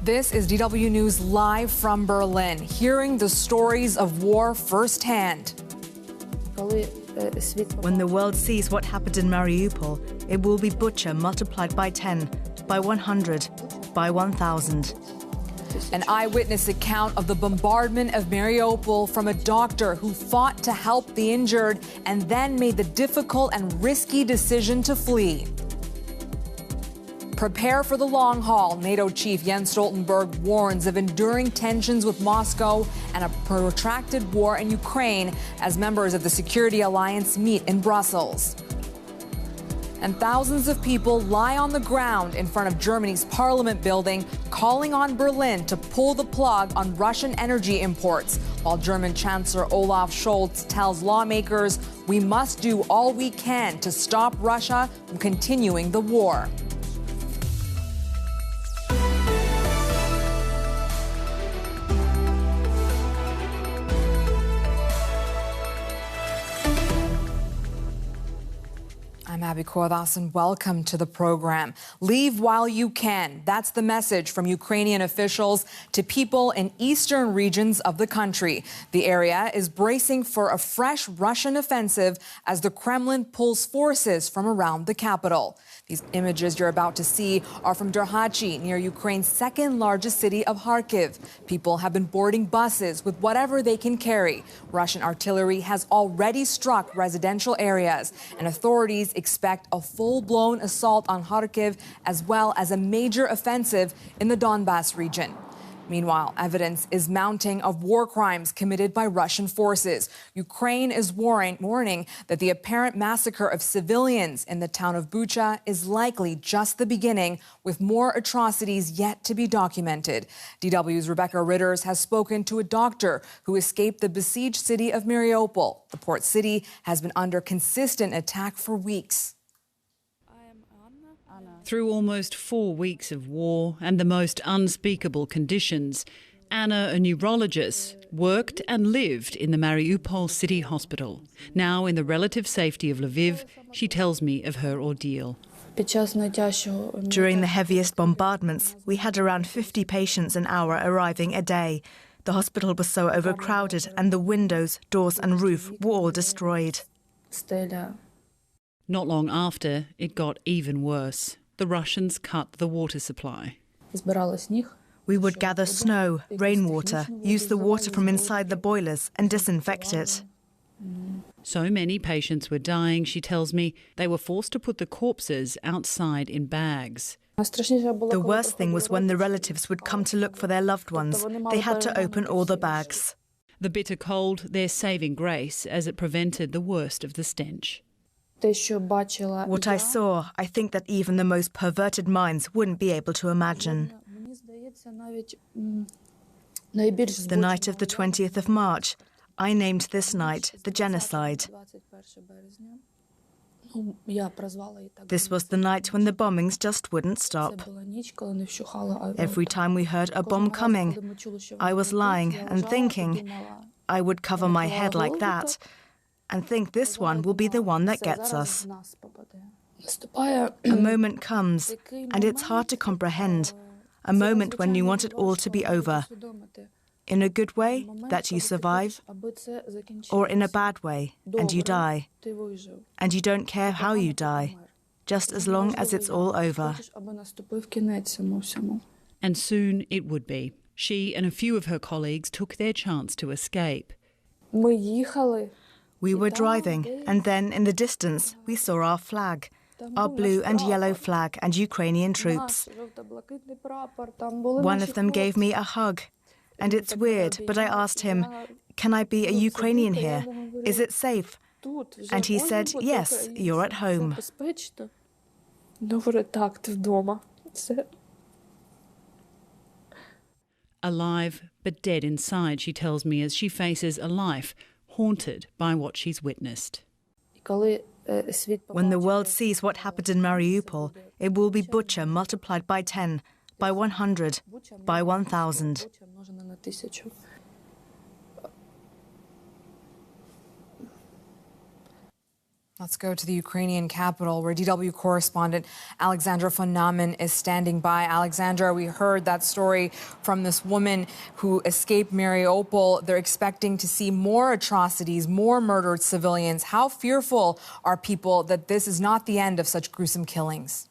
This is DW News live from Berlin, hearing the stories of war firsthand. When the world sees what happened in Mariupol, it will be butcher multiplied by 10, by 100, by 1,000. An eyewitness account of the bombardment of Mariupol from a doctor who fought to help the injured and then made the difficult and risky decision to flee. Prepare for the long haul. NATO chief Jens Stoltenberg warns of enduring tensions with Moscow and a protracted war in Ukraine as members of the security alliance meet in Brussels. And thousands of people lie on the ground in front of Germany's parliament building, calling on Berlin to pull the plug on Russian energy imports, while German Chancellor Olaf Scholz tells lawmakers we must do all we can to stop Russia from continuing the war. I'm Abby Kordas, and welcome to the program. Leave while you can. That's the message from Ukrainian officials to people in eastern regions of the country. The area is bracing for a fresh Russian offensive as the Kremlin pulls forces from around the capital. These images you're about to see are from Derhachi, near Ukraine's second largest city of Kharkiv. People have been boarding buses with whatever they can carry. Russian artillery has already struck residential areas, and authorities expect a full-blown assault on Kharkiv as well as a major offensive in the Donbas region. Meanwhile, evidence is mounting of war crimes committed by Russian forces. Ukraine is warning that the apparent massacre of civilians in the town of Bucha is likely just the beginning, with more atrocities yet to be documented. DW's Rebecca Ritters has spoken to a doctor who escaped the besieged city of Mariupol. The port city has been under consistent attack for weeks. Through almost 4 weeks of war and the most unspeakable conditions, Anna, a neurologist, worked and lived in the Mariupol City Hospital. Now in the relative safety of Lviv, she tells me of her ordeal. During the heaviest bombardments, we had around 50 patients an hour arriving a day. The hospital was so overcrowded and the windows, doors and roof were all destroyed. Not long after, it got even worse. The Russians cut the water supply. We would gather snow, rainwater, use the water from inside the boilers and disinfect it. So many patients were dying, she tells me, they were forced to put the corpses outside in bags. The worst thing was when the relatives would come to look for their loved ones. They had to open all the bags. The bitter cold, their saving grace, as it prevented the worst of the stench. What I saw, I think that even the most perverted minds wouldn't be able to imagine. The night of the 20th of March, I named this night the genocide. This was the night when the bombings just wouldn't stop. Every time we heard a bomb coming, I was lying and thinking I would cover my head like that and think this one will be the one that gets us. A moment comes, and it's hard to comprehend. A moment when you want it all to be over. In a good way, that you survive, or in a bad way, and you die. And you don't care how you die, just as long as it's all over. And soon it would be. She and a few of her colleagues took their chance to escape. We were driving, and then in the distance we saw our flag, our blue and yellow flag and Ukrainian troops. One of them gave me a hug, and it's weird, but I asked him, "Can I be a Ukrainian here? Is it safe?" And he said, "Yes, you're at home." Alive but dead inside, she tells me, as she faces a life haunted by what she's witnessed. When the world sees what happened in Mariupol, it will be Bucha multiplied by 10, by 100, by 1,000. Let's go to the Ukrainian capital, where DW correspondent Alexandra von Namen is standing by. Alexandra, we heard that story from this woman who escaped Mariupol. They're expecting to see more atrocities, more murdered civilians. How fearful are people that this is not the end of such gruesome killings?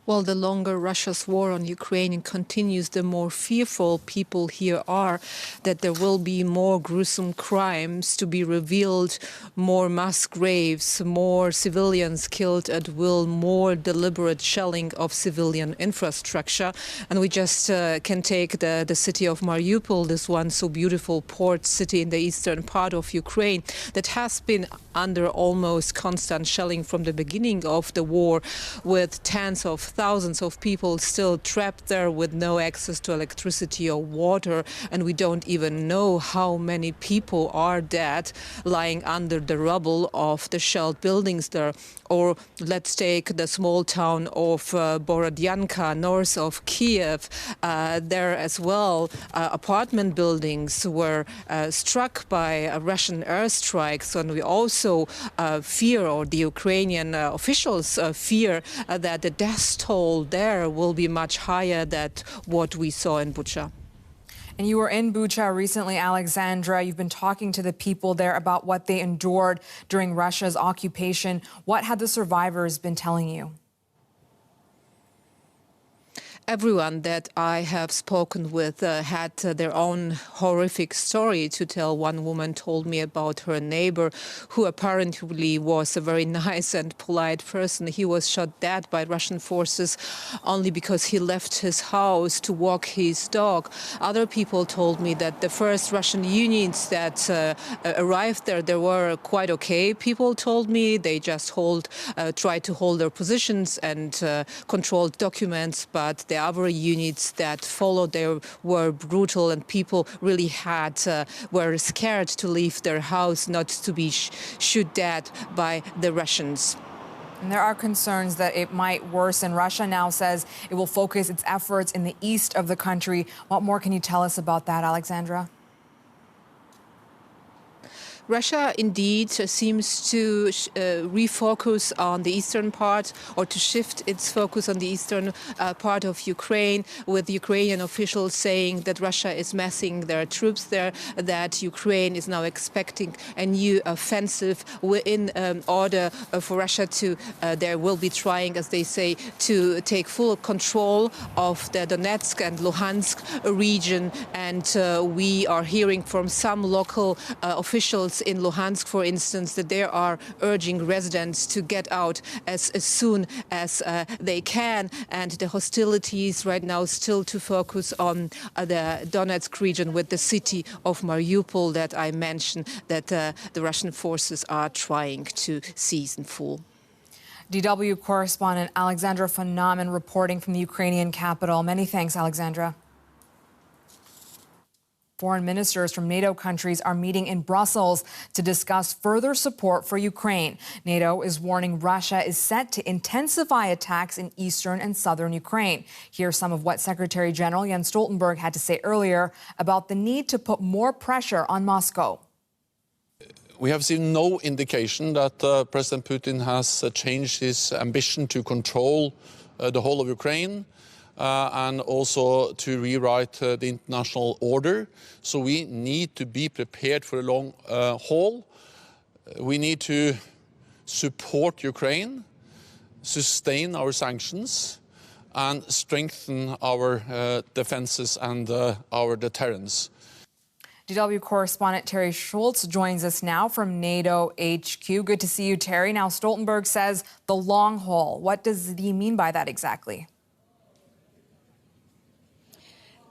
Well, the longer Russia's war on Ukraine continues, the more fearful people here are that there will be more gruesome crimes to be revealed, more mass graves, more civilians killed at will, more deliberate shelling of civilian infrastructure. And we just can take the city of Mariupol, this one so beautiful port city in the eastern part of Ukraine that has been under almost constant shelling from the beginning of the war, with tens of thousands of people still trapped there with no access to electricity or water, and we don't even know how many people are dead lying under the rubble of the shelled buildings there. Or let's take the small town of Borodyanka, north of Kiev. There as well, apartment buildings were struck by Russian airstrikes, and we also fear, or the Ukrainian officials fear, that the death toll there will be much higher than what we saw in Bucha. And you were in Bucha recently, Alexandra. You've been talking to the people there about what they endured during Russia's occupation. What had the survivors been telling you? Everyone that I have spoken with had their own horrific story to tell. One woman told me about her neighbor, who apparently was a very nice and polite person. He was shot dead by Russian forces only because he left his house to walk his dog. Other people told me that the first Russian units that arrived there, they were quite okay. People told me they just tried to hold their positions and controlled documents, but the other units that followed there were brutal, and people really were scared to leave their house, not to be shot dead by the Russians. And there are concerns that it might worsen. Russia now says it will focus its efforts in the east of the country. What more can you tell us about that, Alexandra? Russia indeed seems to refocus on the eastern part, or to shift its focus on the eastern part of Ukraine, with Ukrainian officials saying that Russia is massing their troops there, that Ukraine is now expecting a new offensive in order for Russia to, they will be trying, as they say, to take full control of the Donetsk and Luhansk region. And we are hearing from some local officials officials in Luhansk, for instance, that they are urging residents to get out as soon as they can, and the hostilities right now still to focus on the Donetsk region with the city of Mariupol that I mentioned that the Russian forces are trying to seize in full. DW correspondent Alexandra von Namen reporting from the Ukrainian capital. Many thanks, Alexandra. Foreign ministers from NATO countries are meeting in Brussels to discuss further support for Ukraine. NATO is warning Russia is set to intensify attacks in eastern and southern Ukraine. Here's some of what Secretary General Jens Stoltenberg had to say earlier about the need to put more pressure on Moscow. We have seen no indication that President Putin has changed his ambition to control the whole of Ukraine and also to rewrite the international order. So we need to be prepared for a long haul. We need to support Ukraine, sustain our sanctions, and strengthen our defenses and our deterrence. DW correspondent Terry Schultz joins us now from NATO HQ. Good to see you, Terry. Now, Stoltenberg says the long haul. What does he mean by that exactly?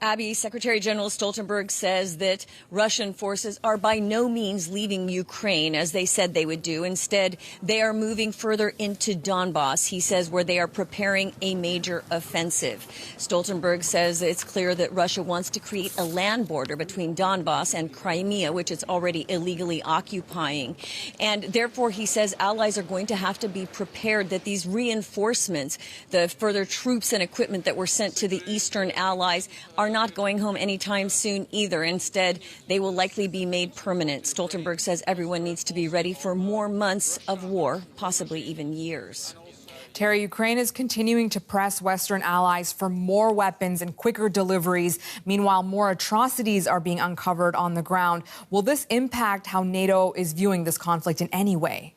Abby, Secretary General Stoltenberg says that Russian forces are by no means leaving Ukraine, as they said they would do. Instead, they are moving further into Donbass, he says, where they are preparing a major offensive. Stoltenberg says it's clear that Russia wants to create a land border between Donbass and Crimea, which it's already illegally occupying. And therefore, he says allies are going to have to be prepared that these reinforcements, the further troops and equipment that were sent to the eastern allies, are not going home anytime soon either. Instead, they will likely be made permanent. Stoltenberg says everyone needs to be ready for more months of war, possibly even years. Terry, Ukraine is continuing to press Western allies for more weapons and quicker deliveries. Meanwhile, more atrocities are being uncovered on the ground. Will this impact how NATO is viewing this conflict in any way?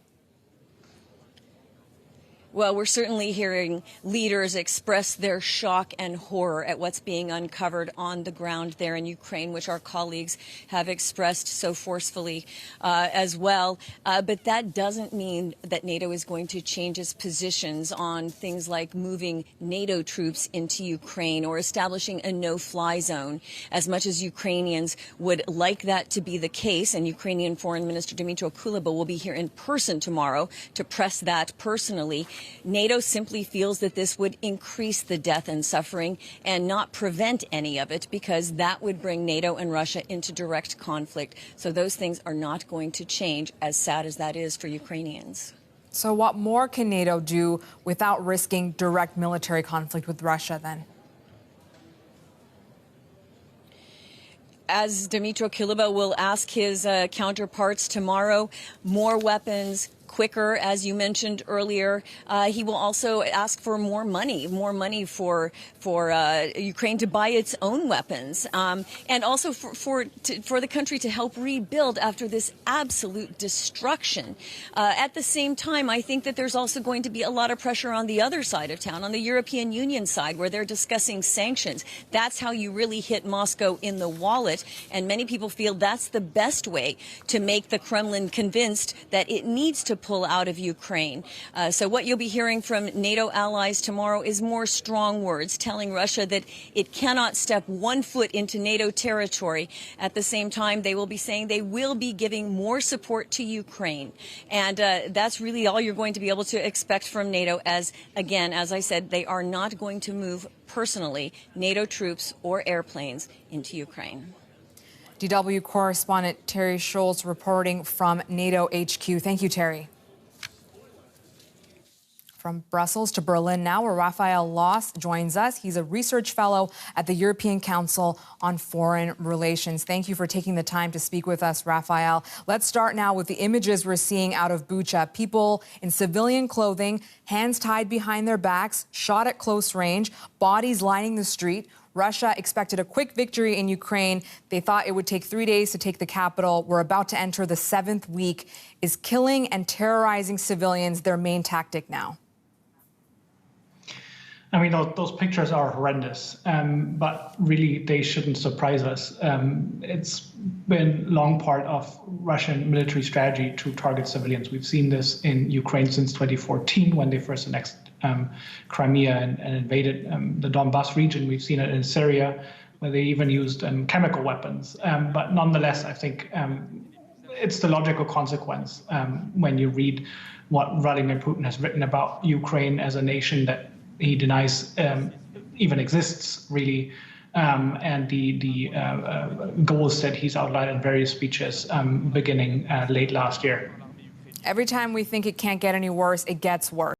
Well, we're certainly hearing leaders express their shock and horror at what's being uncovered on the ground there in Ukraine, which our colleagues have expressed so forcefully as well. But that doesn't mean that NATO is going to change its positions on things like moving NATO troops into Ukraine or establishing a no-fly zone. As much as Ukrainians would like that to be the case, and Ukrainian Foreign Minister Dmytro Kuleba will be here in person tomorrow to press that personally, NATO simply feels that this would increase the death and suffering and not prevent any of it, because that would bring NATO and Russia into direct conflict. So those things are not going to change, as sad as that is for Ukrainians. So what more can NATO do without risking direct military conflict with Russia then? As Dmytro Kuleba will ask his counterparts tomorrow, more weapons, quicker, as you mentioned earlier. He will also ask for more money for Ukraine to buy its own weapons, and also for the country to help rebuild after this absolute destruction. At the same time, I think that there's also going to be a lot of pressure on the other side of town, on the European Union side, where they're discussing sanctions. That's how you really hit Moscow in the wallet, and many people feel that's the best way to make the Kremlin convinced that it needs to pull out of Ukraine. So what you'll be hearing from NATO allies tomorrow is more strong words, telling Russia that it cannot step 1 foot into NATO territory. At the same time, they will be saying they will be giving more support to Ukraine. And that's really all you're going to be able to expect from NATO, as, again, as I said, they are not going to move personally NATO troops or airplanes into Ukraine. DW correspondent Terry Schultz reporting from NATO HQ. Thank you, Terry. From Brussels to Berlin now, where Raphael Loss joins us. He's a research fellow at the European Council on Foreign Relations. Thank you for taking the time to speak with us, Raphael. Let's start now with the images we're seeing out of Bucha. People in civilian clothing, hands tied behind their backs, shot at close range, bodies lining the street. Russia expected a quick victory in Ukraine. They thought it would take 3 days to take the capital. We're about to enter the 7th week. Is killing and terrorizing civilians their main tactic now? I mean, those pictures are horrendous, but really they shouldn't surprise us. It's been long part of Russian military strategy to target civilians. We've seen this in Ukraine since 2014 when they first annexed Crimea and invaded the Donbas region. We've seen it in Syria where they even used chemical weapons. But nonetheless, I think it's the logical consequence when you read what Vladimir Putin has written about Ukraine as a nation that he denies even exists, really, and the goals that he's outlined in various speeches beginning late last year. Every time we think it can't get any worse, it gets worse.